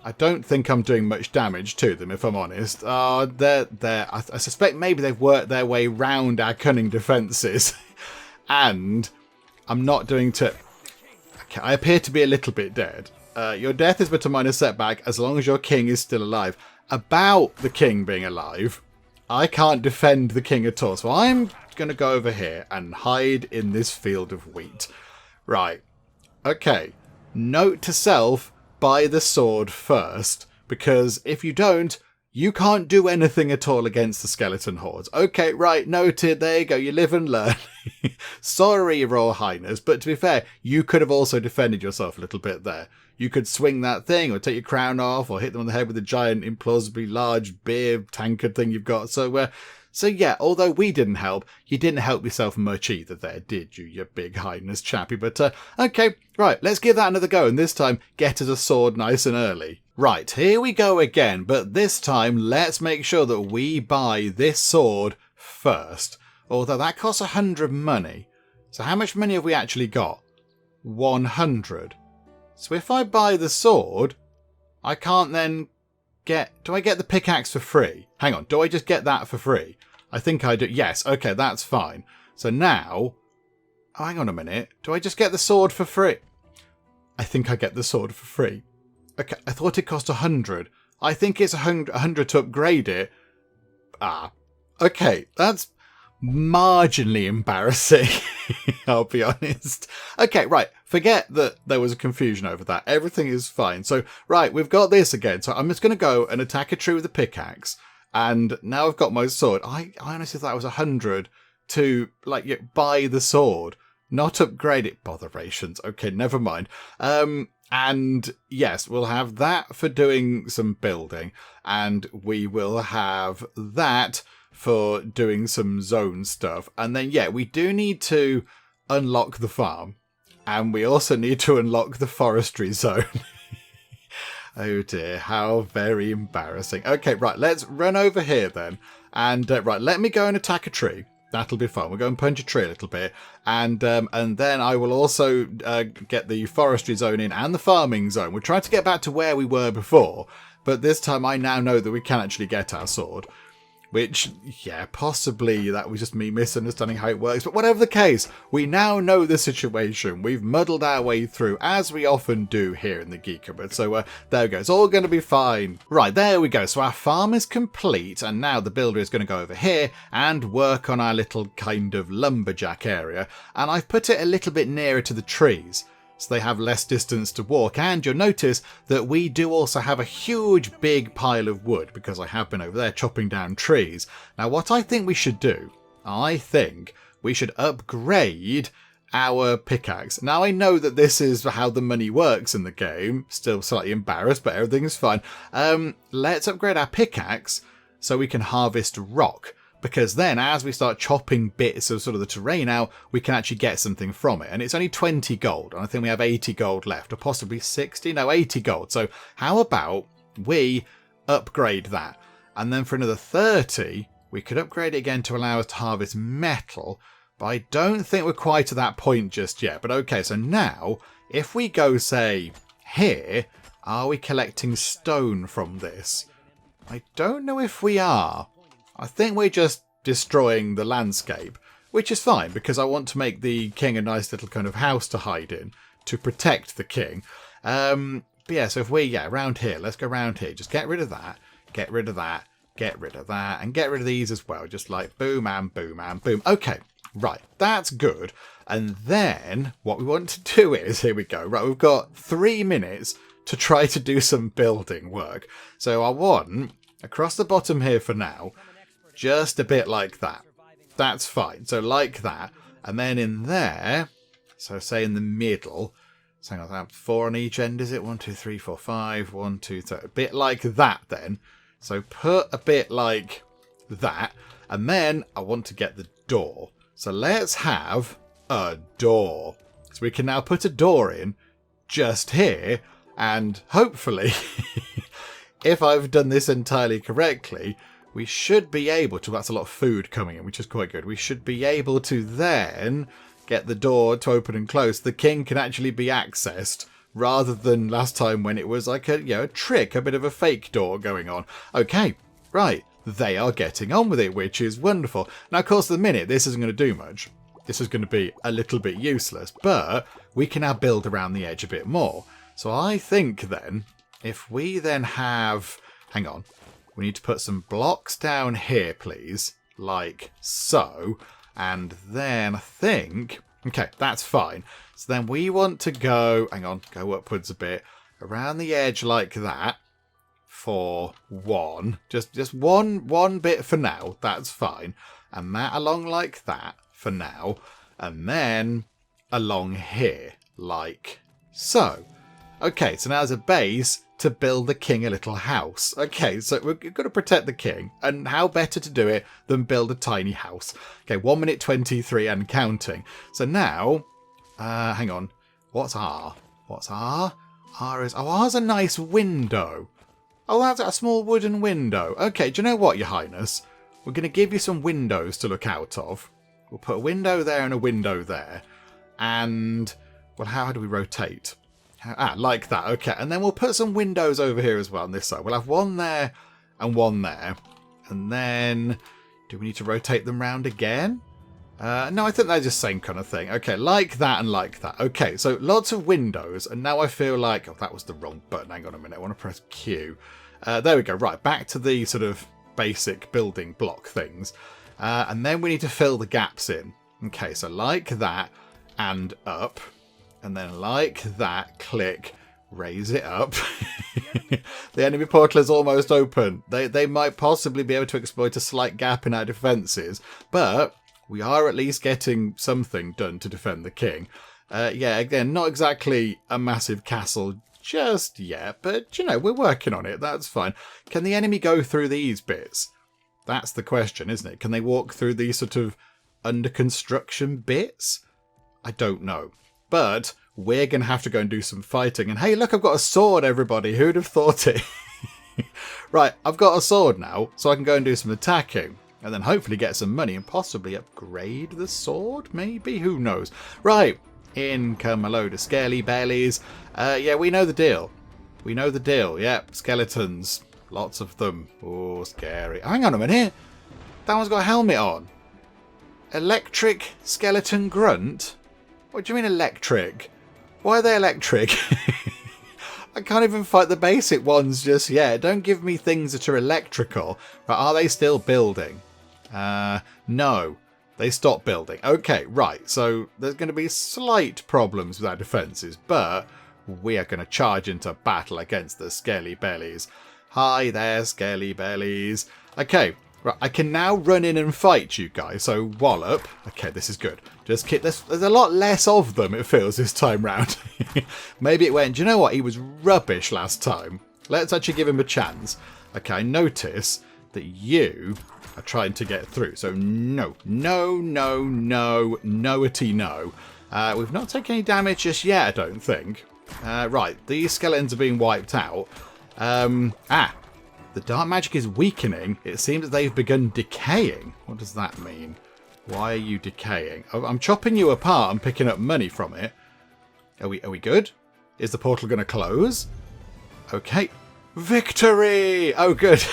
I don't think I'm doing much damage to them, if I'm honest. I suspect maybe they've worked their way round our cunning defences. And I'm not doing to... Okay, I appear to be a little bit dead. Your death is but a minor setback as long as your king is still alive. About the king being alive, I can't defend the king at all. So I'm going to go over here and hide in this field of wheat. Right. Okay. Note to self, buy the sword first. Because if you don't, you can't do anything at all against the skeleton hordes. Okay, right, noted. There you go. You live and learn. Sorry, Your Royal Highness. But to be fair, you could have also defended yourself a little bit there. You could swing that thing or take your crown off or hit them on the head with a giant, implausibly large beer tankard thing you've got. So yeah, although we didn't help, you didn't help yourself much either there, did you, you big highness chappy? But, okay, right, let's give that another go and this time get us a sword nice and early. Right, here we go again, but this time let's make sure that we buy this sword first. Although that costs 100 money. So how much money have we actually got? 100. So if I buy the sword, I can't then get... Do I get the pickaxe for free? Hang on, do I just get that for free? I think I do. Yes, okay, that's fine. So now... Oh, hang on a minute. Do I just get the sword for free? I think I get the sword for free. Okay, I thought it cost 100. I think it's 100 to upgrade it. Ah, okay, that's marginally embarrassing. I'll be honest. Okay, right. Forget that there was a confusion over that. Everything is fine. So, right, we've got this again. So I'm just going to go and attack a tree with a pickaxe. And now I've got my sword. I honestly thought it was 100 to, like, buy the sword. Not upgrade it. Botherations. Okay, never mind. And yes, we'll have that for doing some building. And we will have that for doing some zone stuff. And then, yeah, we do need to unlock the farm. And we also need to unlock the forestry zone. Oh dear, how very embarrassing. Okay, right, let's run over here then. And, right, let me go and attack a tree. That'll be fun. We'll go and punch a tree a little bit. And then I will also get the forestry zone in and the farming zone. We're trying to get back to where we were before. But this time I now know that we can actually get our sword. Which, yeah, possibly that was just me misunderstanding how it works. But whatever the case, we now know the situation. We've muddled our way through, as we often do here in the Geek Cupboard. So there we go. It's all going to be fine. Right, there we go. So our farm is complete. And now the builder is going to go over here and work on our little kind of lumberjack area. And I've put it a little bit nearer to the trees, so they have less distance to walk. And you'll notice that we do also have a huge big pile of wood, because I have been over there chopping down trees. Now what I think we should do, I think we should upgrade our pickaxe. Now I know that this is how the money works in the game, still slightly embarrassed, but everything is fine. Let's upgrade our pickaxe so we can harvest rock. Because then, as we start chopping bits of sort of the terrain out, we can actually get something from it. And it's only 20 gold. And I think we have 80 gold left. Or possibly 60? No, 80 gold. So how about we upgrade that? And then for another 30, we could upgrade it again to allow us to harvest metal. But I don't think we're quite at that point just yet. But okay, so now, if we go, say, here, are we collecting stone from this? I don't know if we are. I think we're just destroying the landscape, which is fine because I want to make the king a nice little kind of house to hide in to protect the king. But yeah, so if we, around here, let's go around here. Just get rid of that, get rid of that, get rid of that, and get rid of these as well. Just like boom and boom and boom. Okay, right, that's good. And then what we want to do is, here we go. Right, we've got 3 minutes to try to do some building work. So I want, across the bottom here for now, just a bit like that. That's fine. So like that. And then in there, so say in the middle, so hang on, 4 on each end, is it? 1, 2, 3, 4, 5, 1, 2, 3. A bit like that then. So put a bit like that. And then I want to get the door. So let's have a door. So we can now put a door in just here. And hopefully, if I've done this entirely correctly, we should be able to, that's a lot of food coming in, which is quite good. We should be able to then get the door to open and close. The king can actually be accessed rather than last time when it was like a trick, a bit of a fake door going on. Okay, right. They are getting on with it, which is wonderful. Now, of course, at the minute, this isn't going to do much. This is going to be a little bit useless, but we can now build around the edge a bit more. So I think then, if we then have, hang on, we need to put some blocks down here, please, like so. And then I think, okay, that's fine. So then we want to go, hang on, go upwards a bit, around the edge like that for one. Just one bit for now, that's fine. And that along like that for now. And then along here, like so. Okay, so now as a base to build the king a little house. Okay, so we're going to protect the king. And how better to do it than build a tiny house? Okay, 1 minute 23 and counting. So now, hang on. What's R? What's R? R is, oh, R's a nice window. Oh, that's a small wooden window. Okay, do you know what, Your Highness? We're going to give you some windows to look out of. We'll put a window there and a window there. And, well, how do we rotate? Like that. Okay, and then we'll put some windows over here as well on this side. We'll have one there and one there. And then, do we need to rotate them round again? No, I think they're just the same kind of thing. Okay, like that and like that. Okay, so lots of windows. And now I feel like, oh, that was the wrong button. Hang on a minute. I want to press Q. There we go. Right, back to the sort of basic building block things. And then we need to fill the gaps in. Okay, so like that and up. And then like that, click, raise it up. The enemy portal is almost open. They might possibly be able to exploit a slight gap in our defences. But we are at least getting something done to defend the king. Yeah, again, not exactly a massive castle just yet. But, you know, we're working on it. That's fine. Can the enemy go through these bits? That's the question, isn't it? Can they walk through these sort of under construction bits? I don't know. But we're going to have to go and do some fighting. And hey, look, I've got a sword, everybody. Who'd have thought it? Right, I've got a sword now, so I can go and do some attacking. And then hopefully get some money and possibly upgrade the sword, maybe? Who knows? Right, in come a load of scaly bellies. Yeah, we know the deal. We know the deal. Yep, skeletons. Lots of them. Oh, scary. Hang on a minute. That one's got a helmet on. Electric skeleton grunt? What do you mean electric? Why are they electric? I can't even fight the basic ones just yet. Don't give me things that are electrical. But are they still building? No. They stopped building. Okay, right. So there's going to be slight problems with our defences. But we are going to charge into battle against the scaly bellies. Hi there, scaly bellies. Okay, right. I can now run in and fight you guys. So wallop. Okay, this is good. Just keep this. There's a lot less of them, it feels, this time round. Maybe it went. Do you know what? He was rubbish last time. Let's actually give him a chance. Okay, I notice that you are trying to get through. So no, no, no, no, no-ity no. We've not taken any damage just yet, I don't think. Right, these skeletons are being wiped out. The dark magic is weakening. It seems that they've begun decaying. What does that mean? Why are you decaying? Oh, I'm chopping you apart and picking up money from it. Are we good? Is the portal going to close? Okay. Victory! Oh, good.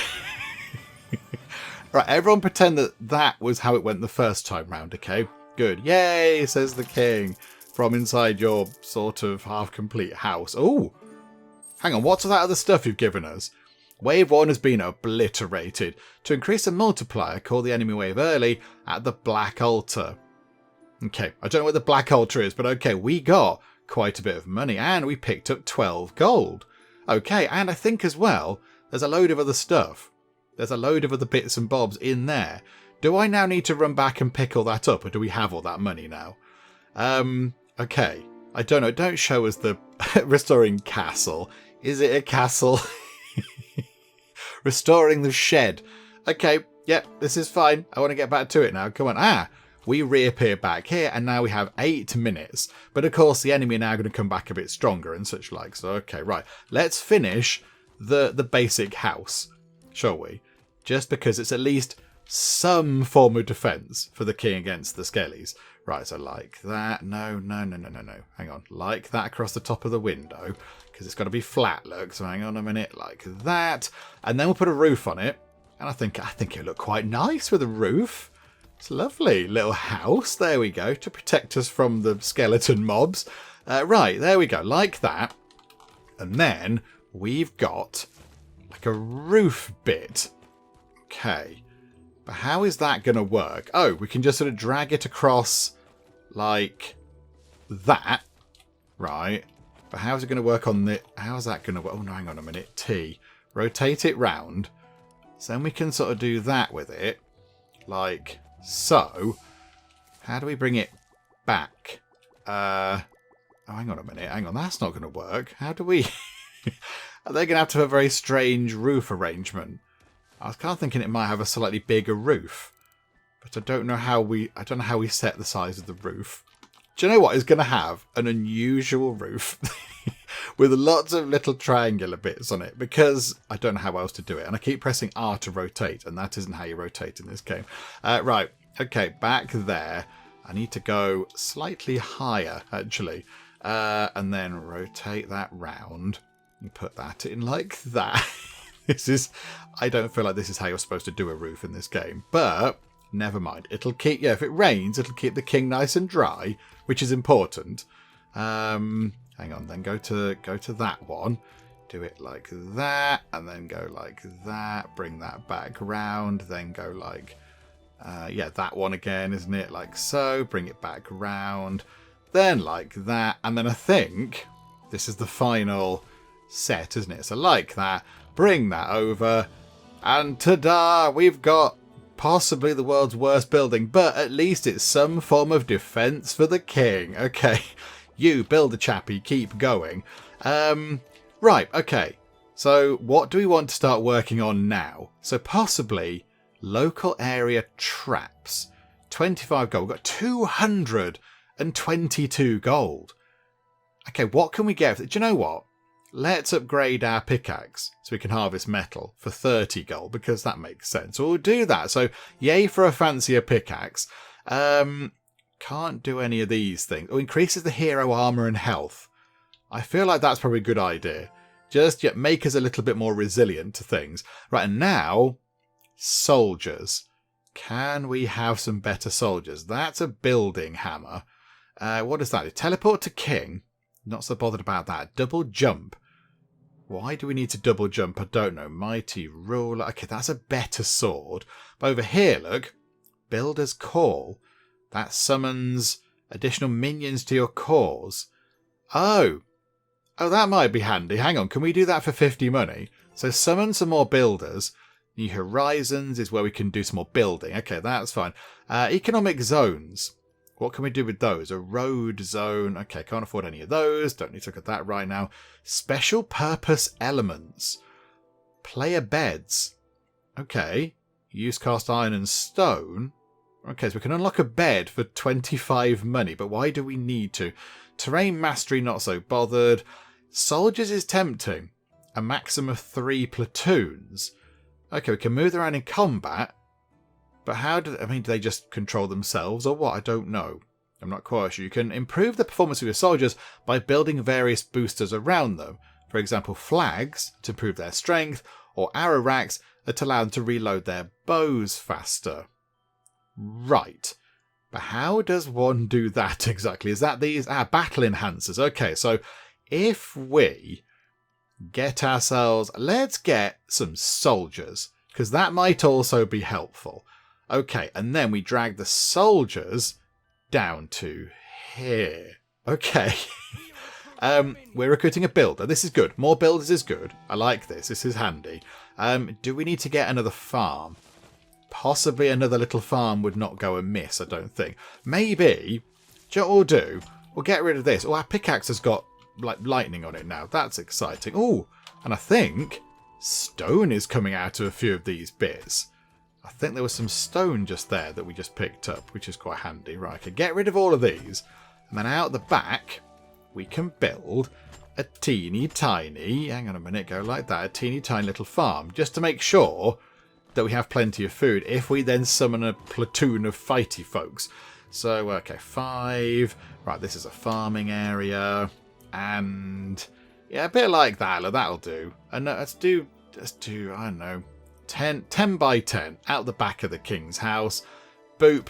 Right, everyone pretend that that was how it went the first time round, okay? Good. Yay, says the king. From inside your sort of half-complete house. Oh! Hang on, what's all that other stuff you've given us? Wave 1 has been obliterated. To increase the multiplier, call the enemy wave early at the Black Altar. Okay, I don't know what the Black Altar is, but okay, we got quite a bit of money and we picked up 12 gold. Okay, and I think as well, there's a load of other stuff. There's a load of other bits and bobs in there. Do I now need to run back and pick all that up, or do we have all that money now? Okay, I don't know. Don't show us the restoring castle. Is it a castle? Restoring the shed. Okay, yep, this is fine. I want to get back to it now. Come on. We reappear back here, and now we have 8 minutes. But of course, the enemy are now going to come back a bit stronger and such like. So, okay, right. Let's finish the basic house, shall we? Just because it's at least some form of defence for the king against the skellies. Right, so like that. No. Hang on. Like that across the top of the window. Because it's got to be flat, look. So hang on a minute. Like that. And then we'll put a roof on it. And I think it'll look quite nice with a roof. It's a lovely little house. There we go. To protect us from the skeleton mobs. Right, there we go. Like that. And then we've got like a roof bit. Okay. But how is that going to work? Oh, we can just sort of drag it across like that. Right. But how is it going to work on the... How is that going to work? Oh, no, hang on a minute. T. Rotate it round. So then we can sort of do that with it. Like so. How do we bring it back? Oh, hang on a minute. Hang on. That's not going to work. How do we... Are they going to have a very strange roof arrangement? I was kind of thinking it might have a slightly bigger roof. But I don't know how we set the size of the roof. Do you know what? It's going to have an unusual roof with lots of little triangular bits on it because I don't know how else to do it. And I keep pressing R to rotate, and that isn't how you rotate in this game. Right. Okay, back there. I need to go slightly higher, actually. And then rotate that round and put that in like that. I don't feel like this is how you're supposed to do a roof in this game. But never mind. It'll keep, if it rains, it'll keep the king nice and dry, which is important. Hang on, then go to that one. Do it like that, and then go like that. Bring that back round, then go like, that one again, isn't it? Like so. Bring it back round, then like that, and then I think this is the final set, isn't it? So like that. Bring that over, and ta-da! We've got possibly the world's worst building, but at least it's some form of defense for the king. Okay, you build a chappy, keep going. Right, okay. So what do we want to start working on now? So possibly local area traps. 25 gold. We've got 222 gold. Okay, what can we get? Do you know what? Let's upgrade our pickaxe so we can harvest metal for 30 gold because that makes sense. So we'll do that. So yay for a fancier pickaxe. Can't do any of these things. Oh, increases the hero armor and health. I feel like that's probably a good idea. Just make us a little bit more resilient to things. Right, and now, soldiers. Can we have some better soldiers? That's a building hammer. What is that? Teleport to king. Not so bothered about that. Double jump. Why do we need to double jump? I don't know. Mighty ruler. Okay, that's a better sword. But over here, look. Builder's call. That summons additional minions to your cause. Oh. Oh, that might be handy. Hang on. Can we do that for 50 money? So summon some more builders. New Horizons is where we can do some more building. Okay, that's fine. Economic zones. What can we do with those? A road zone. Okay, can't afford any of those. Don't need to look at that right now. Special purpose elements. Player beds. Okay. Use cast iron and stone. Okay, so we can unlock a bed for 25 money, but why do we need to? Terrain mastery, not so bothered. Soldiers is tempting. A maximum of 3 platoons. Okay, we can move around in combat. But how do they just control themselves or what? I don't know. I'm not quite sure. You can improve the performance of your soldiers by building various boosters around them. For example, flags to improve their strength, or arrow racks that allow them to reload their bows faster. Right. But how does one do that exactly? Is that these? Battle enhancers. Okay, so if we get ourselves... Let's get some soldiers, because that might also be helpful. Okay, and then we drag the soldiers down to here. Okay. We're recruiting a builder. This is good. More builders is good. I like this. This is handy. Do we need to get another farm? Possibly another little farm would not go amiss, I don't think. Maybe, do you know what we'll do? We'll get rid of this. Oh, our pickaxe has got like lightning on it now. That's exciting. Oh, and I think stone is coming out of a few of these bits. I think there was some stone just there that we just picked up, which is quite handy. Right, I can get rid of all of these. And then out the back, we can build a teeny tiny, hang on a minute, go like that, a teeny tiny little farm, just to make sure that we have plenty of food if we then summon a platoon of fighty folks. So, okay, 5. Right, this is a farming area. And, yeah, a bit like that. That'll do. And let's do, I don't know, 10 by 10 out the back of the king's house. Boop.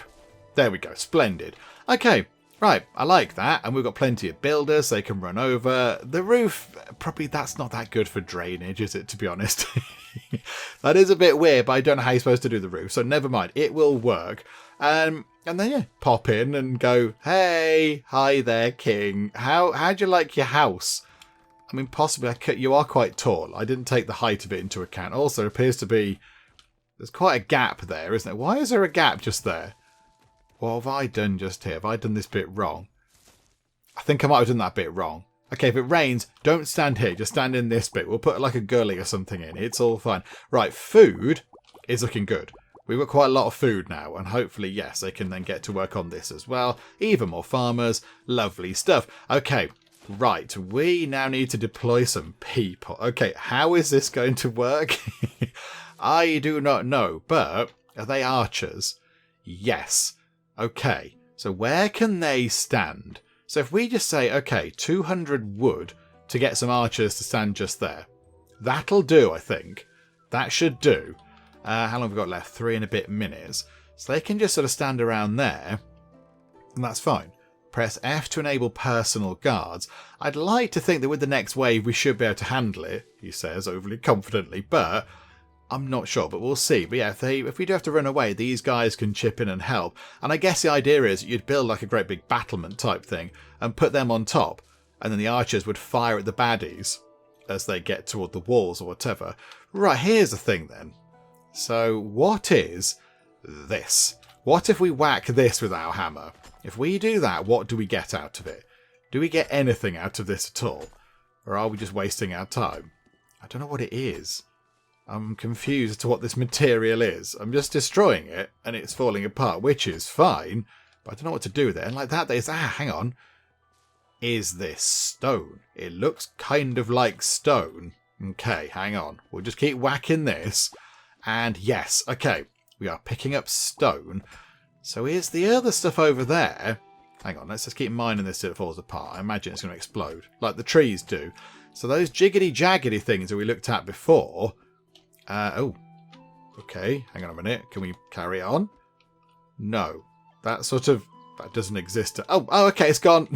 There we go. Splendid. Okay. Right. I like that. And we've got plenty of builders. They can run over. The roof, probably that's not that good for drainage, is it, to be honest? That is a bit weird, but I don't know how you're supposed to do the roof. So never mind. It will work. And then, yeah, pop in and go, hey, hi there, king. How'd you like your house? I mean, possibly you are quite tall. I didn't take the height of it into account. Also, it appears to be... There's quite a gap there, isn't there? Why is there a gap just there? What have I done just here? Have I done this bit wrong? I think I might have done that bit wrong. Okay, if it rains, don't stand here. Just stand in this bit. We'll put like a gully or something in. It's all fine. Right, food is looking good. We've got quite a lot of food now. And hopefully, yes, they can then get to work on this as well. Even more farmers. Lovely stuff. Okay. Right, we now need to deploy some people. Okay, how is this going to work? I do not know, but are they archers? Yes. Okay, so where can they stand? So if we just say, okay, 200 wood to get some archers to stand just there. That'll do, I think. That should do. How long have we got left? 3 and a bit minutes. So they can just sort of stand around there, and that's fine. Press F to enable personal guards. I'd like to think that with the next wave we should be able to handle it, he says overly confidently, but I'm not sure, but we'll see. But yeah, if we do have to run away, these guys can chip in and help. And I guess the idea is you'd build like a great big battlement type thing and put them on top, and then the archers would fire at the baddies as they get toward the walls or whatever. Right, here's the thing then. So what is this? What if we whack this with our hammer? If we do that, what do we get out of it? Do we get anything out of this at all? Or are we just wasting our time? I don't know what it is. I'm confused as to what this material is. I'm just destroying it and it's falling apart, which is fine. But I don't know what to do with it. And like that, there's... hang on. Is this stone? It looks kind of like stone. Okay, hang on. We'll just keep whacking this. And yes, okay. We are picking up stone. So here's the other stuff over there. Hang on, let's just keep mining this till it falls apart. I imagine it's going to explode, like the trees do. So those jiggity-jaggedy things that we looked at before... oh. Okay, hang on a minute. Can we carry on? No. That doesn't exist. Oh, okay, it's gone.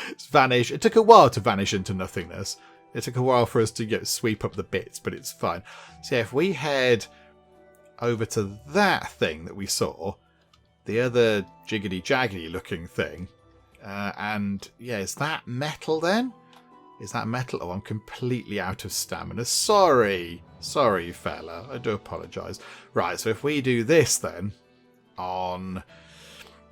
It's vanished. It took a while to vanish into nothingness. It took a while for us to sweep up the bits, but it's fine. So yeah, if we head over to that thing that we saw, the other jiggity-jaggedy looking thing, and yeah, is that metal then? Is that metal? Oh, I'm completely out of stamina. Sorry, fella. I do apologise. Right, so if we do this then, on,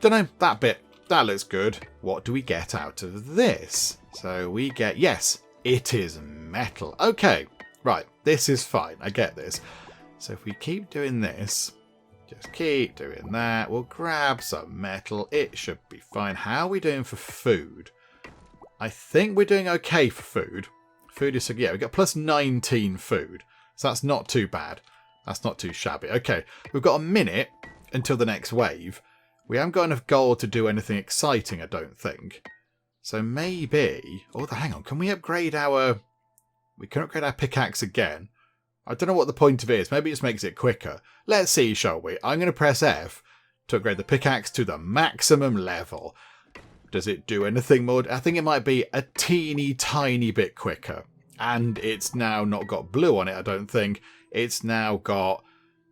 don't know, that bit, that looks good. What do we get out of this? So we get, yes, it is metal. Okay, right, this is fine. I get this. So if we keep doing this, just keep doing that, we'll grab some metal. It should be fine. How are we doing for food? I think we're doing okay for food. Food is, yeah, we've got plus 19 food. So that's not too bad. That's not too shabby. Okay, we've got a minute until the next wave. We haven't got enough gold to do anything exciting, I don't think. So maybe... Oh, hang on. Can we upgrade our... We can upgrade our pickaxe again. I don't know what the point of it is. Maybe it just makes it quicker. Let's see, shall we? I'm going to press F to upgrade the pickaxe to the maximum level. Does it do anything more? I think it might be a teeny tiny bit quicker. And it's now not got blue on it, I don't think. It's now got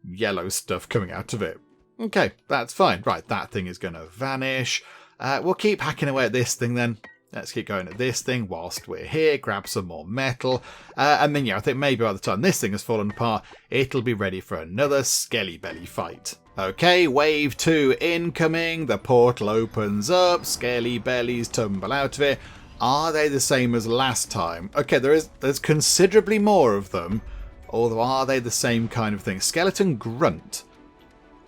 yellow stuff coming out of it. Okay, that's fine. Right, that thing is going to vanish. We'll keep hacking away at this thing then. Let's keep going at this thing whilst we're here. Grab some more metal. And then, yeah, I think maybe by the time this thing has fallen apart, it'll be ready for another Skelly Belly fight. Okay, wave 2 incoming. The portal opens up. Skelly Bellies tumble out of it. Are they the same as last time? Okay, there's considerably more of them. Although, are they the same kind of thing? Skeleton Grunt.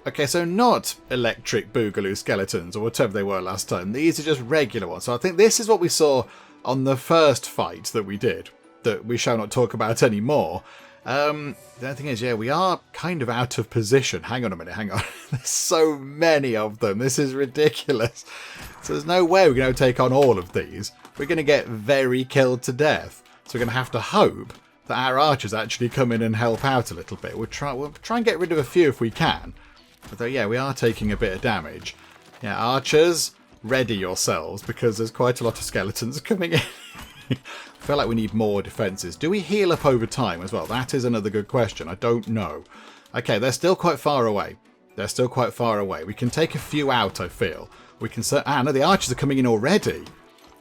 Okay, so not electric boogaloo skeletons or whatever they were last time. These are just regular ones. So I think this is what we saw on the first fight that we did, that we shall not talk about anymore. The only thing is, yeah, we are kind of out of position. Hang on a minute, hang on. There's so many of them. This is ridiculous. So there's no way we're going to take on all of these. We're going to get very killed to death. So we're going to have to hope that our archers actually come in and help out a little bit. We'll try and get rid of a few if we can. Although, yeah, we are taking a bit of damage. Yeah, archers, ready yourselves, because there's quite a lot of skeletons coming in. I feel like we need more defences. Do we heal up over time as well? That is another good question. I don't know. Okay, they're still quite far away. They're still quite far away. We can take a few out, I feel. We can... Ah, no, the archers are coming in already.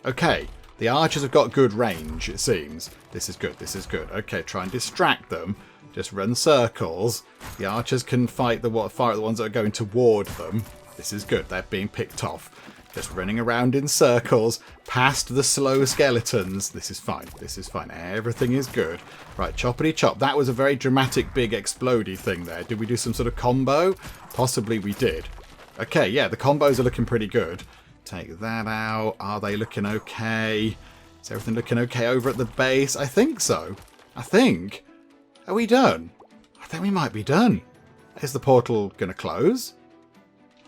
Okay, the archers have got good range, it seems. This is good, this is good. Okay, try and distract them. Just run circles. The archers can fire at the ones that are going toward them. This is good. They're being picked off. Just running around in circles past the slow skeletons. This is fine. This is fine. Everything is good. Right, choppity chop. That was a very dramatic big explodey thing there. Did we do some sort of combo? Possibly we did. Okay, yeah, the combos are looking pretty good. Take that out. Are they looking okay? Is everything looking okay over at the base? I think so. I think. Are we done? I think we might be done. Is the portal going to close?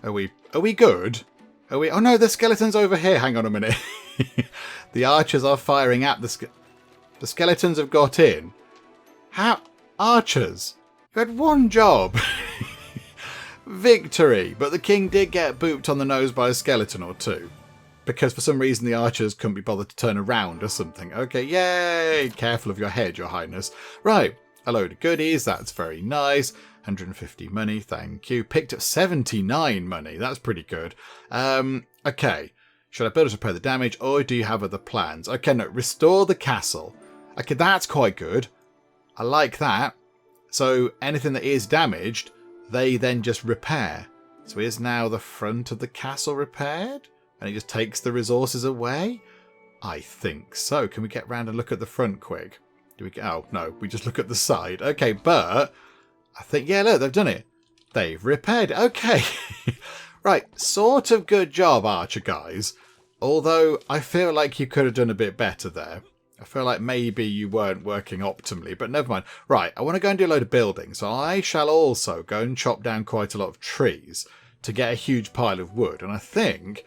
Are we good? Are we? Oh no, the skeleton's over here. Hang on a minute. The archers are firing at the skeletons have got in. How? Archers? You had one job. Victory. But the king did get booped on the nose by a skeleton or two. Because for some reason the archers couldn't be bothered to turn around or something. Okay, yay! Careful of your head, your highness. Right. A load of goodies, that's very nice. 150 money, thank you. Picked up 79 money, that's pretty good. Okay. Should I build to repair the damage, or do you have other plans? Okay, no, restore the castle. Okay, that's quite good. I like that. So anything that is damaged, they then just repair. So is now the front of the castle repaired? And it just takes the resources away? I think so. Can we get round and look at the front quick? Oh, no, we just look at the side. Okay, but I think, yeah, look, they've done it. They've repaired it. Okay. Right, sort of good job, archer guys. Although I feel like you could have done a bit better there. I feel like maybe you weren't working optimally, but never mind. Right, I want to go and do a load of building. So I shall also go and chop down quite a lot of trees to get a huge pile of wood. And I think,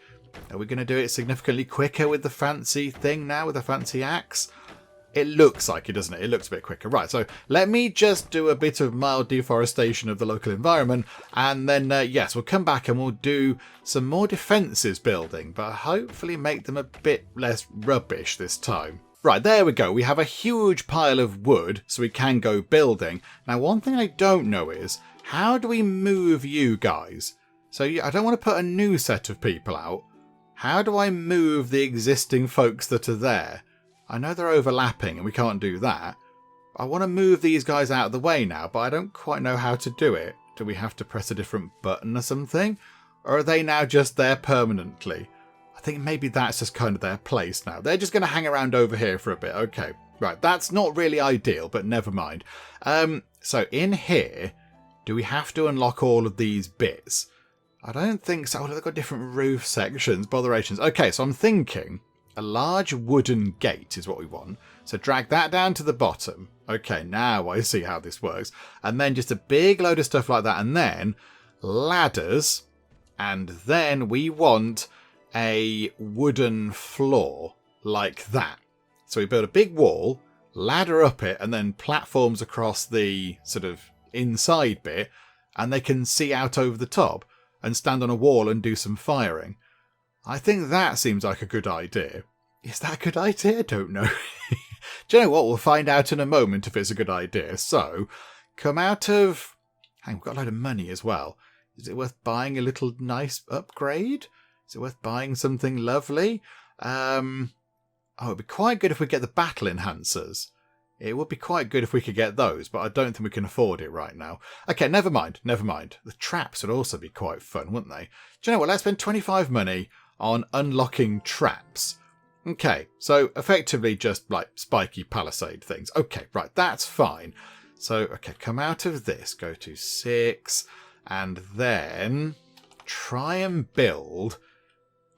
are we going to do it significantly quicker with the fancy thing now, with the fancy axe? It looks like it, doesn't it? It looks a bit quicker. Right, so let me just do a bit of mild deforestation of the local environment, and then, yes, we'll come back and we'll do some more defences building, but hopefully make them a bit less rubbish this time. Right, there we go. We have a huge pile of wood, so we can go building. Now, one thing I don't know is, how do we move you guys? So I don't want to put a new set of people out. How do I move the existing folks that are there? I know they're overlapping and we can't do that. I want to move these guys out of the way now, but I don't quite know how to do it. Do we have to press a different button or something? Or are they now just there permanently? I think maybe that's just kind of their place now. They're just going to hang around over here for a bit. Okay, right. That's not really ideal, but never mind. So in here, do we have to unlock all of these bits? I don't think so. Oh, they've got different roof sections, botherations. Okay, so I'm thinking a large wooden gate is what we want. So drag that down to the bottom. Okay, now I see how this works. And then just a big load of stuff like that. And then ladders. And then we want a wooden floor like that. So we build a big wall, ladder up it, and then platforms across the sort of inside bit. And they can see out over the top and stand on a wall and do some firing. I think that seems like a good idea. Is that a good idea? I don't know. Do you know what? We'll find out in a moment if it's a good idea. So, come out of... Hang on, we've got a load of money as well. Is it worth buying a little nice upgrade? Is it worth buying something lovely? It'd be quite good if we get the battle enhancers. It would be quite good if we could get those, but I don't think we can afford it right now. Okay, never mind, never mind. The traps would also be quite fun, wouldn't they? Do you know what? Let's spend 25 money on unlocking traps. Okay, so effectively just like spiky palisade things. Okay, right, that's fine. So, okay, come out of this, go to 6, and then try and build.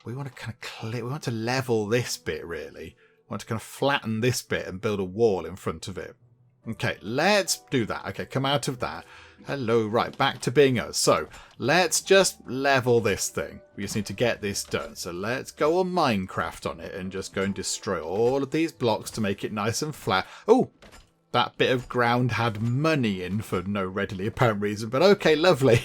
We want to kind of clear, we want to level this bit really. We want to kind of flatten this bit and build a wall in front of it. Okay, let's do that. Okay, come out of that. Hello, right, back to being us. So, let's just level this thing. We just need to get this done. So let's go on Minecraft on it and just go and destroy all of these blocks to make it nice and flat. Oh, that bit of ground had money in for no readily apparent reason, but okay, lovely.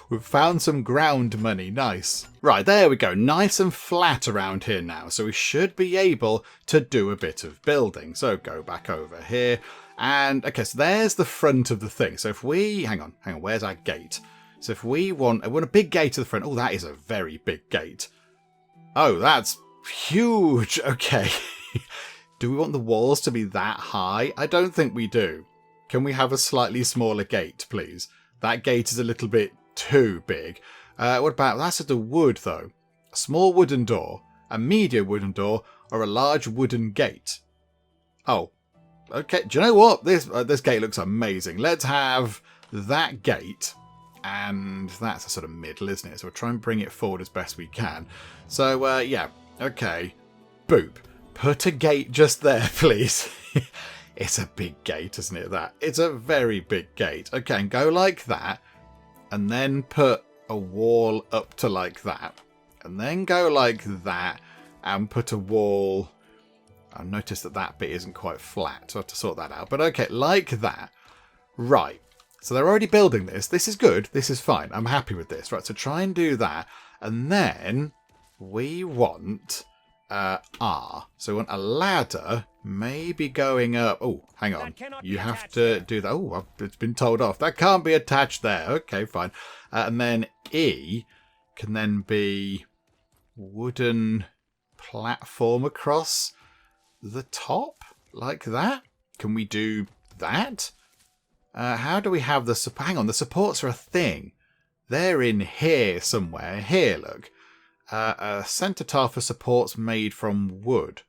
We've found some ground money, nice. Right, there we go, nice and flat around here now, so we should be able to do a bit of building. So go back over here, and okay, so there's the front of the thing. So if we, hang on, where's our gate? So if we want a big gate to the front, oh, that is a very big gate. Oh, that's huge, okay. Do we want the walls to be that high? I don't think we do. Can we have a slightly smaller gate, please? That gate is a little bit too big. What about, that's just a wood though. A small wooden door, a medium wooden door, or a large wooden gate. Oh, okay. Do you know what? This gate looks amazing. Let's have that gate. And that's a sort of middle, isn't it? So we'll try and bring it forward as best we can. So, yeah. Okay. Boop. Put a gate just there, please. It's a big gate, isn't it, that? It's a very big gate. Okay, and go like that. And then put a wall up to like that. And then go like that. And put a wall... I noticed that that bit isn't quite flat, so I have to sort that out. But okay, like that. Right. So they're already building this. This is good. This is fine. I'm happy with this. Right, so try and do that. And then we want... So we want a ladder, maybe going up. Oh, hang on. You have to do that. Oh, it's been told off. That can't be attached there. Okay, fine. And then E can then be wooden platform across the top, like that. Can we do that? How do we have the support? Hang on, the supports are a thing. They're in here somewhere. Here, look. A center tile for supports made from wood.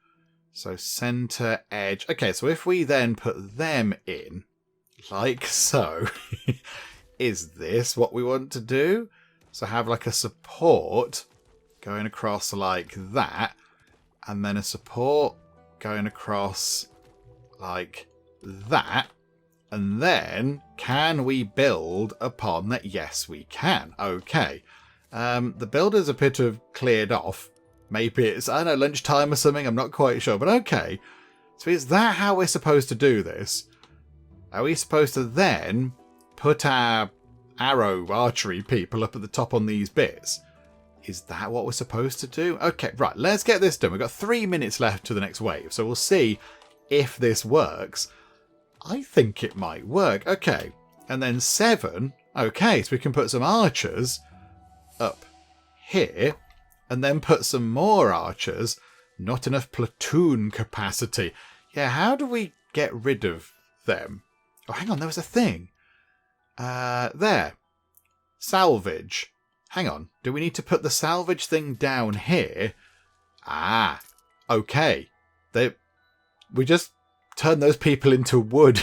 So center edge. Okay, so if we then put them in, like so, is this what we want to do? So have like a support going across like that, and then a support going across like that. And then, can we build upon that? Yes, we can. Okay. The builders appear to have cleared off. Maybe it's, I don't know, lunchtime or something. I'm not quite sure. But okay. So is that how we're supposed to do this? Are we supposed to then put our arrow archery people up at the top on these bits? Is that what we're supposed to do? Okay, right, let's get this done. We've got 3 minutes left to the next wave, so we'll see if this works. I think it might work. Okay, and then 7. Okay, so we can put some archers up here, and then put some more archers. Not enough platoon capacity. Yeah, how do we get rid of them? Oh, hang on, there was a thing. There. Salvage. Hang on, do we need to put the salvage thing down here? Ah, okay. We just turned those people into wood.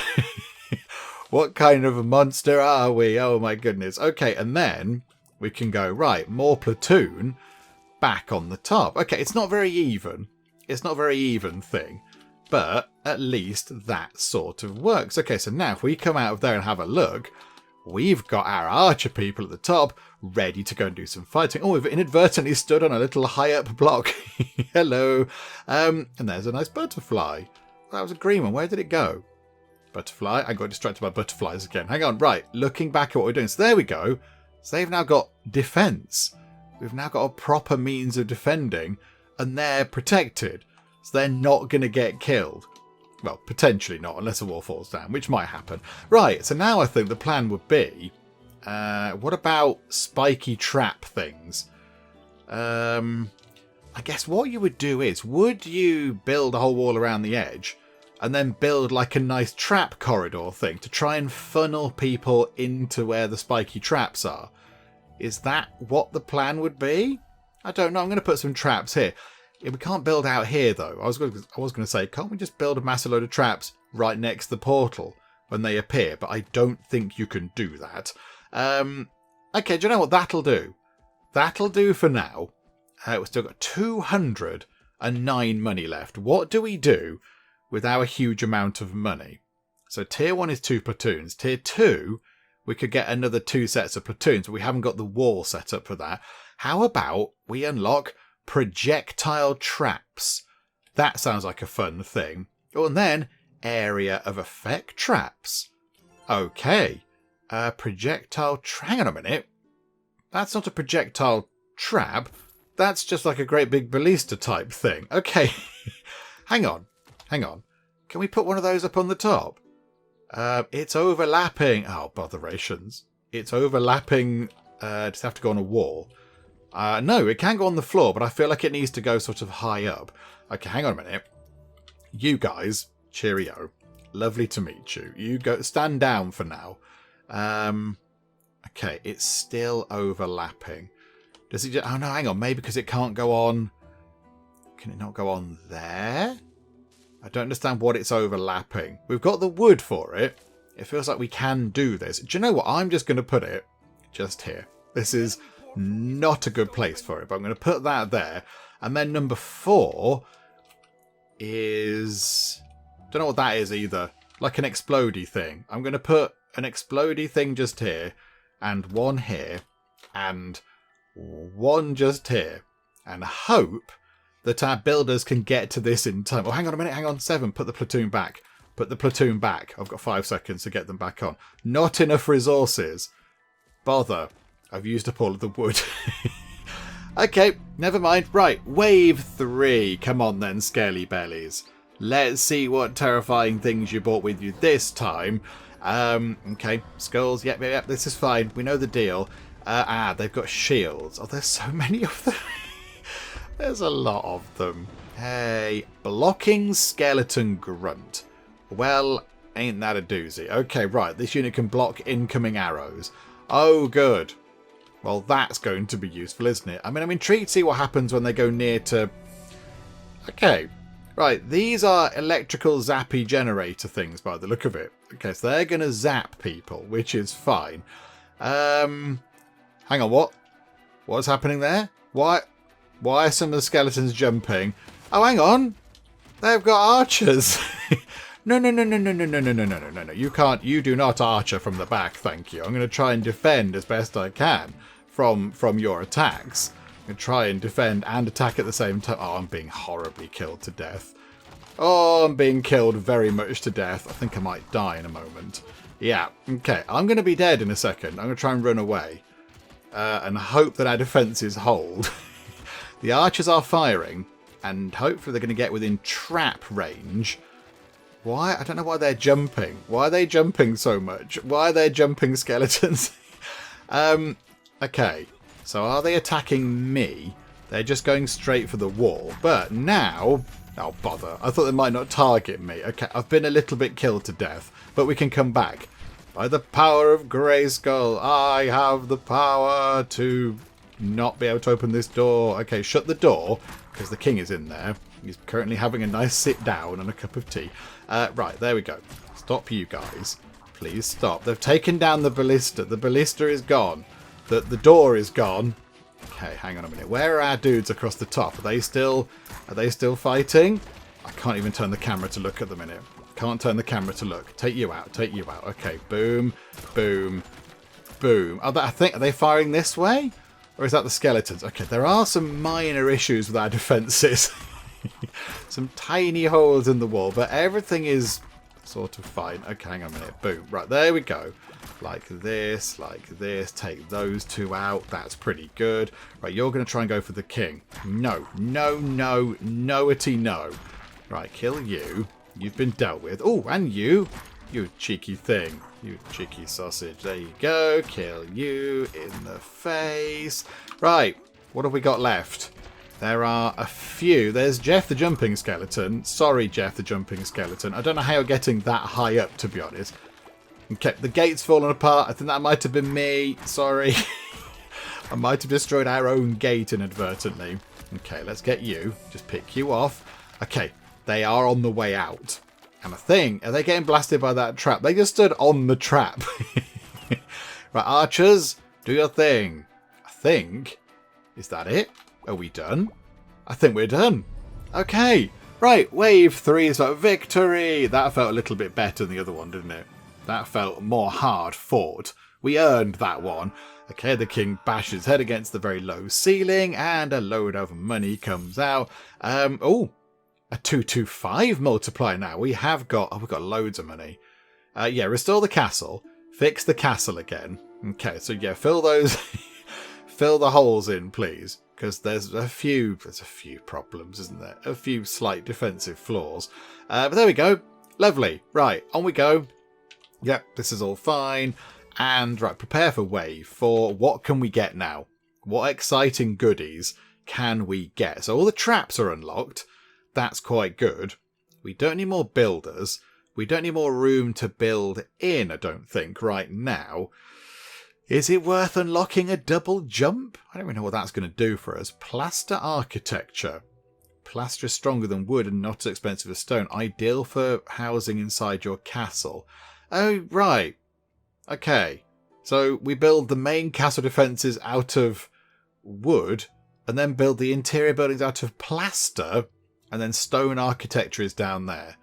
What kind of a monster are we? Oh my goodness. Okay, and then we can go, right, more platoon back on the top. Okay, it's not very even. It's not a very even thing. But at least that sort of works. Okay, so now if we come out of there and have a look, we've got our archer people at the top ready to go and do some fighting. Oh, we've inadvertently stood on a little high up block. Hello. And there's a nice butterfly. That was a green one. Where did it go? Butterfly. I got distracted by butterflies again. Hang on. Right. Looking back at what we're doing. So there we go. So they've now got defense. We've now got a proper means of defending, and they're protected. So they're not going to get killed. Well, potentially not, unless a wall falls down, which might happen. Right, so now I think the plan would be... what about spiky trap things? I guess what you would do is, would you build a whole wall around the edge, and then build like a nice trap corridor thing to try and funnel people into where the spiky traps are? Is that what the plan would be? I don't know. I'm going to put some traps here. Yeah, we can't build out here, though. I was going to say, can't we just build a massive load of traps right next to the portal when they appear? But I don't think you can do that. Okay, do you know what? That'll do. That'll do for now. We've still got 209 money left. What do we do with our huge amount of money? So tier 1 is 2 platoons. Tier 2, we could get another 2 sets of platoons, but we haven't got the wall set up for that. How about we unlock projectile traps? That sounds like a fun thing. Oh, and then area of effect traps. Okay. Projectile... hang on a minute. That's not a projectile trap. That's just like a great big ballista type thing. Okay. Hang on. Hang on. Can we put one of those up on the top? It's overlapping. Oh, botherations. It's overlapping. Does it have to go on a wall? No, it can go on the floor, but I feel like it needs to go sort of high up. Okay, hang on a minute. You guys, cheerio. Lovely to meet you. You go, stand down for now. Okay, it's still overlapping. Does it just, oh no, hang on, maybe because it can't go on. Can it not go on there? I don't understand what it's overlapping. We've got the wood for it. It feels like we can do this. Do you know what? I'm just going to put it just here. This is not a good place for it, but I'm going to put that there. And then number 4 is... don't know what that is either. Like an explodey thing. I'm going to put an explodey thing just here, and one here, and one just here, and hope that our builders can get to this in time. Oh, hang on a minute, hang on. 7, put the platoon back. Put the platoon back. I've got 5 seconds to get them back on. Not enough resources. Bother. I've used up all of the wood. Okay, never mind. Right, wave 3. Come on then, scaly bellies. Let's see what terrifying things you brought with you this time. Okay, skulls. Yep, this is fine. We know the deal. They've got shields. Oh, there's so many of them. There's a lot of them. Hey, blocking skeleton grunt. Well, ain't that a doozy? Okay, right. This unit can block incoming arrows. Oh, good. Well, that's going to be useful, isn't it? I mean, I'm intrigued to see what happens when they go near to... okay. Right, these are electrical zappy generator things by the look of it. Okay, so they're going to zap people, which is fine. Hang on, what? What's happening there? Why are some of the skeletons jumping? Oh, hang on. They've got archers. No. You can't. You do not archer from the back, thank you. I'm going to try and defend as best I can from your attacks. I'm going to try and defend and attack at the same time. Oh, I'm being horribly killed to death. Oh, I'm being killed very much to death. I think I might die in a moment. Yeah, okay. I'm going to be dead in a second. I'm going to try and run away. And hope that our defences hold. The archers are firing. And hopefully they're going to get within trap range. Why? I don't know why they're jumping. Why are they jumping so much? Why are they jumping skeletons? Okay. So are they attacking me? They're just going straight for the wall. But now... Oh, bother. I thought they might not target me. Okay, I've been a little bit killed to death. But we can come back. By the power of Grayskull, I have the power to not be able to open this door. Okay, shut the door, because the king is in there. He's currently having a nice sit down and a cup of tea. Right, there we go. Stop you guys. Please stop. They've taken down the ballista. The ballista is gone. The door is gone. Okay, hang on a minute. Where are our dudes across the top? Are they still fighting? I can't even turn the camera to look at the minute. Can't turn the camera to look. Take you out. Take you out. Okay, boom, boom, boom. Are they firing this way? Or is that the skeletons? Okay, there are some minor issues with our defences. Some tiny holes in the wall, but everything is sort of fine. Okay, hang on a minute. Boom. Right, there we go. Like this, like this. Take those two out. That's pretty good. Right, you're going to try and go for the king. No, no, no, no-ity no. Right, kill you. You've been dealt with. Oh, and you. You cheeky thing. You cheeky sausage. There you go. Kill you in the face. Right, what have we got left? There are a few. There's Jeff the Jumping Skeleton. Sorry, Jeff the Jumping Skeleton. I don't know how you're getting that high up, to be honest. Okay, the gate's fallen apart. I think that might have been me. Sorry. I might have destroyed our own gate inadvertently. Okay, let's get you. Just pick you off. Okay, they are on the way out. And I think, are they getting blasted by that trap? They just stood on the trap. Right, archers, do your thing. I think. Is that it? Are we done? I think we're done. Okay. Right, wave 3 is like victory. That felt a little bit better than the other one, didn't it? That felt more hard fought. We earned that one. Okay, the king bashes his head against the very low ceiling and a load of money comes out. Oh, a 225 multiplier now. We've got loads of money. Yeah, restore the castle. Fix the castle again. Okay, so yeah, fill those, fill the holes in, please. Because there's a few problems, isn't there? A few slight defensive flaws. But there we go. Lovely. Right, on we go. Yep, this is all fine. And right, prepare for wave 4. What can we get now? What exciting goodies can we get? So all the traps are unlocked. That's quite good. We don't need more builders. We don't need more room to build in, I don't think, right now. Is it worth unlocking a double jump? I don't even know what that's going to do for us. Plaster architecture. Plaster is stronger than wood and not as expensive as stone. Ideal for housing inside your castle. Oh, right. Okay. So we build the main castle defences out of wood and then build the interior buildings out of plaster, and then stone architecture is down there.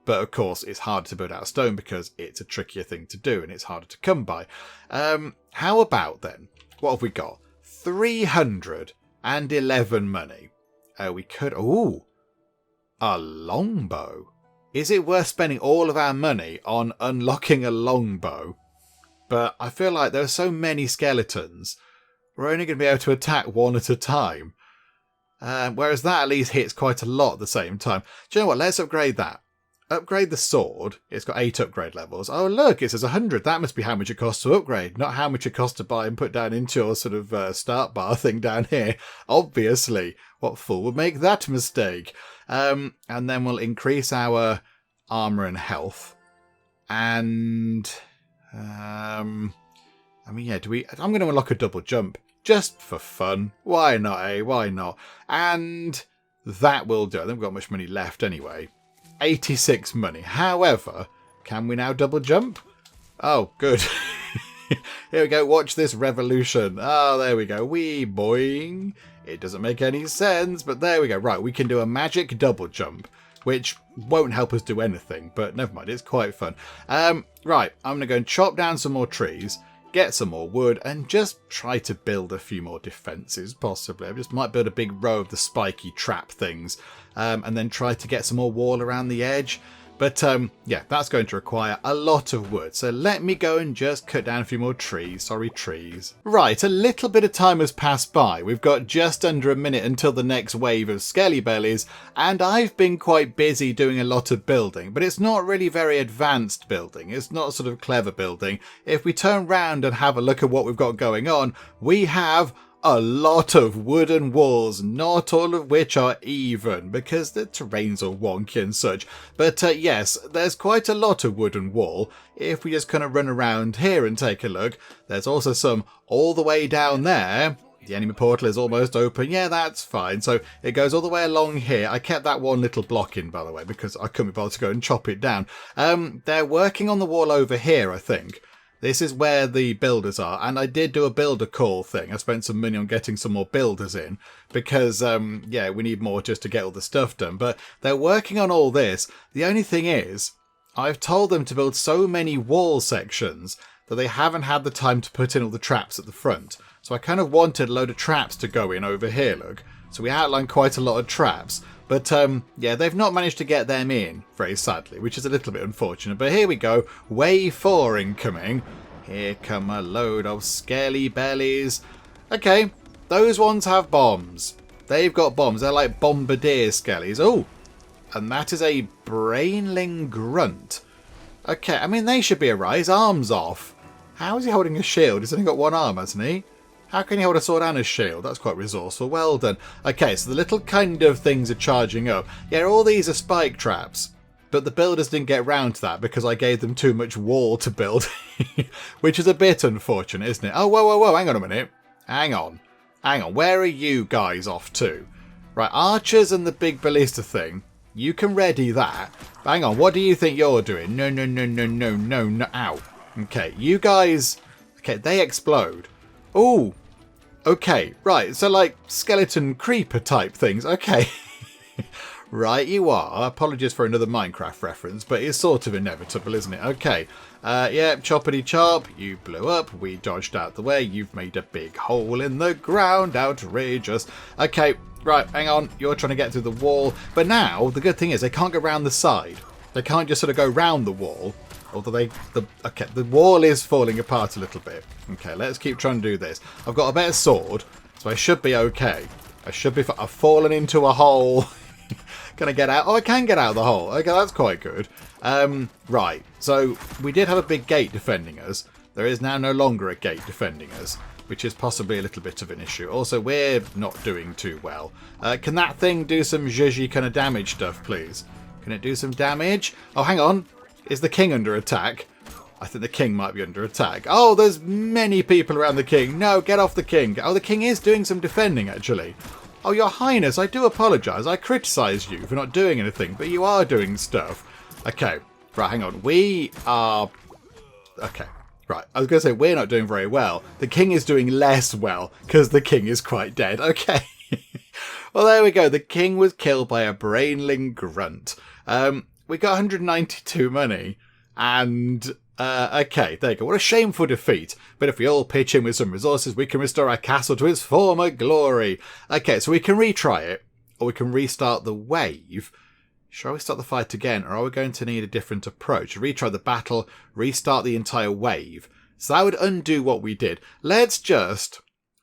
But of course, it's harder to build out of stone because it's a trickier thing to do and it's harder to come by. How about then? What have we got? 311 money. We could... Ooh, a longbow. Is it worth spending all of our money on unlocking a longbow? But I feel like there are so many skeletons. We're only going to be able to attack one at a time. Whereas that at least hits quite a lot at the same time. Do you know what? Let's upgrade that. Upgrade the sword. It's got 8 upgrade levels. Oh, look, it says 100. That must be how much it costs to upgrade, not how much it costs to buy and put down into your sort of start bar thing down here. Obviously. What fool would make that mistake? And then we'll increase our armor and health. And... I mean, yeah, I'm going to unlock a double jump. Just for fun. Why not, eh? Why not? And that will do. I think we've got much money left anyway. 86 money. However, can we now double jump? Oh, good. Here we go. Watch this revolution. Oh, there we go. Wee boing. It doesn't make any sense, but there we go. Right, we can do a magic double jump, which won't help us do anything, but never mind. It's quite fun. Right, I'm going to go and chop down some more trees. get some more wood, and just try to build a few more defences, possibly. I just might build a big row of the spiky trap things, and then try to get some more wall around the edge. But yeah, that's going to require a lot of wood. So let me go and just cut down a few more trees. Sorry, trees. Right, a little bit of time has passed by. We've got just under a minute until the next wave of scaly bellies, and I've been quite busy doing a lot of building, but it's not really very advanced building. It's not sort of clever building. If we turn round and have a look at what we've got going on, we have a lot of wooden walls, not all of which are even, because the terrains are wonky and such. But yes, there's quite a lot of wooden wall. If we just kind of run around here and take a look, there's also some all the way down there. The enemy portal is almost open. Yeah, that's fine. So it goes all the way along here. I kept that one little block in, by the way, because I couldn't be bothered to go and chop it down. They're working on the wall over here, I think. This is where the builders are, and I did do a builder call thing. I spent some money on getting some more builders in because, yeah, we need more just to get all the stuff done. But they're working on all this. The only thing is, I've told them to build so many wall sections that they haven't had the time to put in all the traps at the front. So I kind of wanted a load of traps to go in over here, look. So we outlined quite a lot of traps. But, yeah, they've not managed to get them in, very sadly, which is a little bit unfortunate. But here we go. Wave 4 incoming. Here come a load of scaly bellies. Okay, those ones have bombs. They've got bombs. They're like bombardier skellies. Oh, and that is a brainling grunt. Okay, I mean, they should be alright. His arm's off. How is he holding a shield? He's only got one arm, hasn't he? How can he hold a sword and a shield? That's quite resourceful. Well done. Okay, so the little kind of things are charging up. Yeah, all these are spike traps. But the builders didn't get round to that because I gave them too much wall to build. Which is a bit unfortunate, isn't it? Oh, whoa, whoa, whoa. Hang on a minute. Hang on. Hang on. Where are you guys off to? Right, archers and the big ballista thing. You can ready that. But hang on. What do you think you're doing? No, no, no, no, no, no, no. Ow. Okay, you guys... Okay, they explode. Oh, okay, right, so like skeleton creeper type things, okay. Right, you are. Apologies for another Minecraft reference, but it's sort of inevitable, isn't it? Okay, yeah, choppity chop, you blew up, we dodged out the way, you've made a big hole in the ground, outrageous. Okay, right, hang on, you're trying to get through the wall, but now, the good thing is they can't go round the side. They can't just sort of go round the wall. Although okay, the wall is falling apart a little bit. Okay, let's keep trying to do this. I've got a better sword, so I should be okay. I should be... I've fallen into a hole. Can I get out? Oh, I can get out of the hole. Okay, that's quite good. Right, so we did have a big gate defending us. There is now no longer a gate defending us, which is possibly a little bit of an issue. Also, we're not doing too well. Can that thing do some zhuzhy kind of damage stuff, please? Can it do some damage? Oh, hang on. Is the king under attack? I think the king might be under attack. Oh, there's many people around the king. No, get off the king. Oh, the king is doing some defending, actually. Oh, your highness, I do apologise. I criticise you for not doing anything, but you are doing stuff. Okay, right, hang on. We are... Okay, right. I was going to say we're not doing very well. The king is doing less well, because the king is quite dead. Okay. Well, there we go. The king was killed by a brainling grunt. We got 192 money, and, okay, there you go. What a shameful defeat. But if we all pitch in with some resources, we can restore our castle to its former glory. Okay, so we can retry it, or we can restart the wave. Shall we start the fight again, or are we going to need a different approach? Retry the battle, restart the entire wave. So that would undo what we did. Let's just...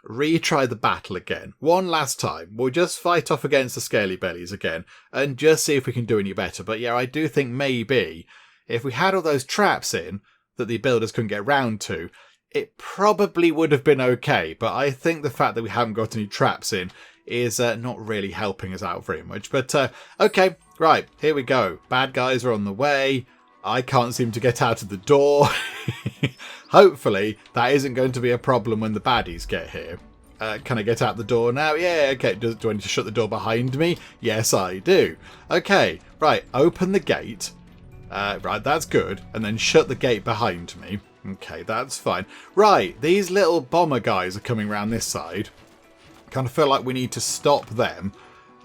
retry the battle again. One last time. We'll just fight off against the scaly bellies again and just see if we can do any better. But yeah, I do think maybe if we had all those traps in that the builders couldn't get round to, it probably would have been okay. But I think the fact that we haven't got any traps in is not really helping us out very much. But okay, right, here we go. Bad guys are on the way. I can't seem to get out of the door. Hopefully, that isn't going to be a problem when the baddies get here. Can I get out the door now? Yeah, okay. Do I need to shut the door behind me? Yes, I do. Okay, right. Open the gate. Right, that's good. And then shut the gate behind me. Okay, that's fine. Right, these little bomber guys are coming around this side. Kind of feel like we need to stop them.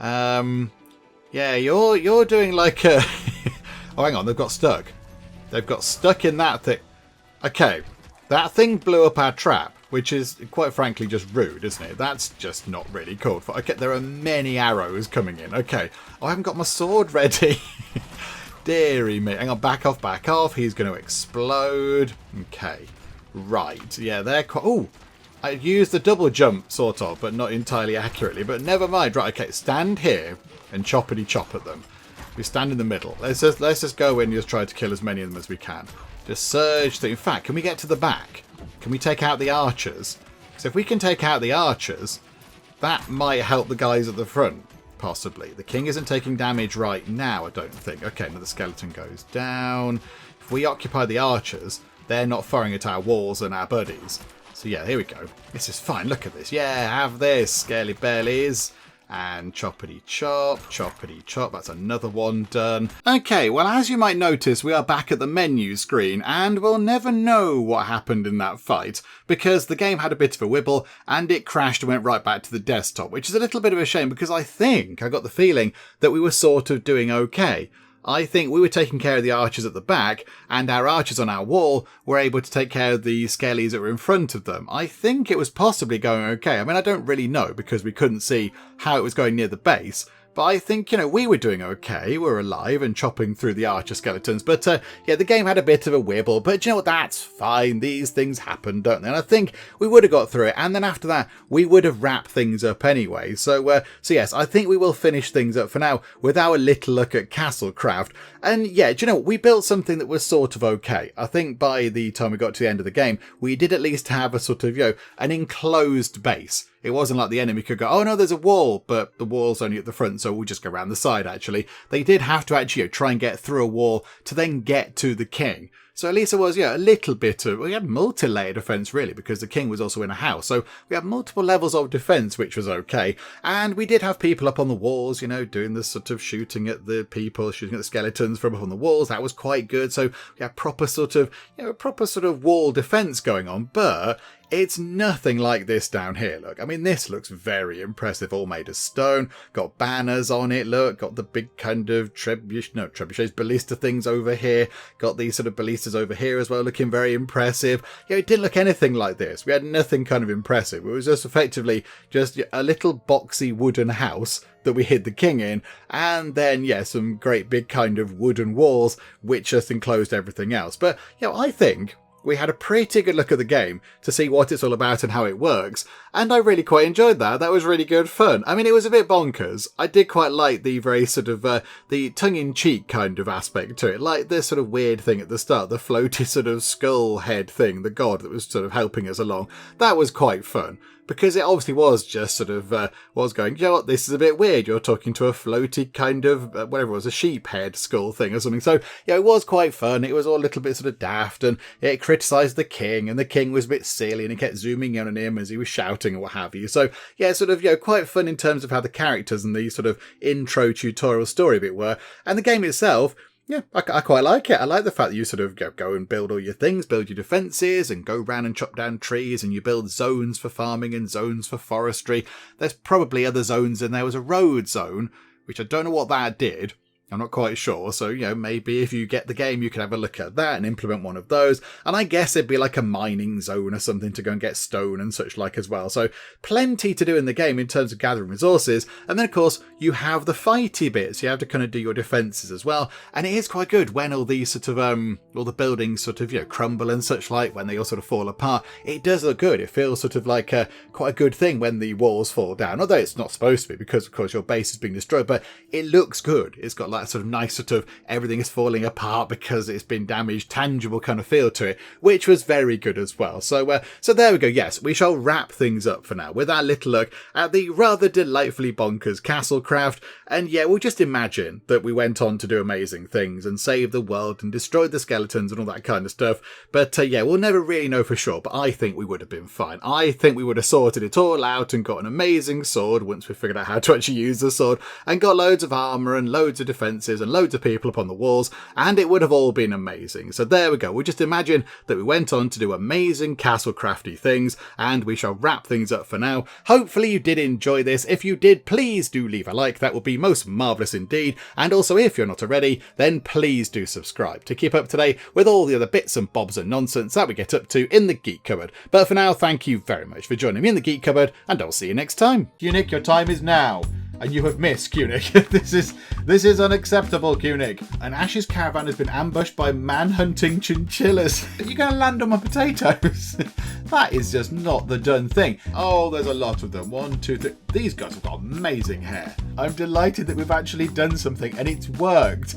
Yeah, you're doing like a... Oh, hang on, they've got stuck. They've got stuck in that thing. Okay, That thing blew up our trap, which is quite frankly just rude, isn't it? That's just not really called for. Okay, there are many arrows coming in. Okay, I haven't got my sword ready. Deary me. Hang on, back off, back off. He's going to explode. Okay, right. Yeah, they're quite... Oh, I used the double jump, sort of, but not entirely accurately. But never mind. Right, okay, stand here and choppity chop at them. We stand in the middle. Let's just go in and just try to kill as many of them as we can. Just surge through. In fact, can we get to the back? Can we take out the archers? So if we can take out the archers, that might help the guys at the front, possibly. The king isn't taking damage right now, I don't think. Okay, now the skeleton goes down. If we occupy the archers, they're not firing at our walls and our buddies. So yeah, here we go. This is fine. Look at this. Yeah, have this, scaly bellies. And choppity chop, choppity chop. That's another one done. Okay, well, as you might notice, we are back at the menu screen, and we'll never know what happened in that fight, because the game had a bit of a wibble, and it crashed and went right back to the desktop, which is a little bit of a shame, because I got the feeling that we were sort of doing okay. I think we were taking care of the archers at the back, and our archers on our wall were able to take care of the scalies that were in front of them. I think it was possibly going okay. I mean, I don't really know because we couldn't see how it was going near the base. But I think, we were doing okay. We were alive and chopping through the archer skeletons. But, yeah, the game had a bit of a wibble. But you know what? That's fine. These things happen, don't they? And I think we would have got through it. And then after that, we would have wrapped things up anyway. So yes, I think we will finish things up for now with our little look at Castlecraft. And yeah, do you know what? We built something that was sort of okay. I think by the time we got to the end of the game, we did at least have a sort of, an enclosed base. It wasn't like the enemy could go, oh no, there's a wall, but the wall's only at the front, so we'll just go around the side, actually. They did have to actually try and get through a wall to then get to the king. So at least it was, a little bit of... We had multi-layer defence, really, because the king was also in a house. So we had multiple levels of defence, which was okay. And we did have people up on the walls, doing this sort of shooting at the people, shooting at the skeletons from up on the walls. That was quite good. So we had proper sort of wall defence going on. But it's nothing like this down here, look. I mean, this looks very impressive, all made of stone. Got banners on it, look. Got the big kind of trebuchets, ballista things over here. Got these sort of ballistas over here as well, looking very impressive. It didn't look anything like this. We had nothing kind of impressive. It was just effectively just a little boxy wooden house that we hid the king in, and then, some great big kind of wooden walls, which just enclosed everything else. But, I think we had a pretty good look at the game to see what it's all about and how it works, and I really quite enjoyed that. That was really good fun. I mean, it was a bit bonkers. I did quite like the very sort of, the tongue-in-cheek kind of aspect to it, like this sort of weird thing at the start, the floaty sort of skull head thing, the god that was sort of helping us along. That was quite fun. Because it obviously was just sort of, was going, what, this is a bit weird. You're talking to a floaty kind of, whatever it was, a sheep head skull thing or something. So, it was quite fun. It was all a little bit sort of daft, and it criticised the king, and the king was a bit silly, and it kept zooming in on him as he was shouting and what have you. So, sort of, quite fun in terms of how the characters and the sort of intro tutorial story bit were. And the game itself, I quite like it. I like the fact that you sort of go and build all your things, build your defences, and go round and chop down trees, and you build zones for farming and zones for forestry. There's probably other zones in there. There was a road zone, which I don't know what that did. I'm not quite sure, so, maybe if you get the game, you could have a look at that and implement one of those. And I guess it'd be like a mining zone or something to go and get stone and such like as well. So plenty to do in the game in terms of gathering resources. And then, of course, you have the fighty bits. You have to kind of do your defences as well. And it is quite good when all these sort of, all the buildings sort of, crumble and such like, when they all sort of fall apart. It does look good. It feels sort of like quite a good thing when the walls fall down. Although it's not supposed to be, because, of course, your base is being destroyed. But it looks good. It's got like sort of nice sort of everything is falling apart because it's been damaged, tangible kind of feel to it, which was very good as well. So so there we go. Yes, we shall wrap things up for now with our little look at the rather delightfully bonkers Castlecraft. And we'll just imagine that we went on to do amazing things and save the world and destroyed the skeletons and all that kind of stuff. But we'll never really know for sure, but I think we would have been fine. I think we would have sorted it all out and got an amazing sword once we figured out how to actually use the sword, and got loads of armour and loads of defense fences and loads of people up on the walls, and it would have all been amazing. So there we go. We just imagine that we went on to do amazing castle crafty things, and we shall wrap things up for now. Hopefully you did enjoy this. If you did, please do leave a like. That would be most marvellous indeed. And also, if you're not already, then please do subscribe to keep up to date with all the other bits and bobs and nonsense that we get up to in the Geek Cupboard. But for now, thank you very much for joining me in the Geek Cupboard, and I'll see you next time. Kunik, your time is now. And you have missed, Kunik. This is unacceptable, Kunik. An Ash's caravan has been ambushed by man-hunting chinchillas. You're going to land on my potatoes? That is just not the done thing. Oh, there's a lot of them. 1, 2, 3. These guys have got amazing hair. I'm delighted that we've actually done something and it's worked.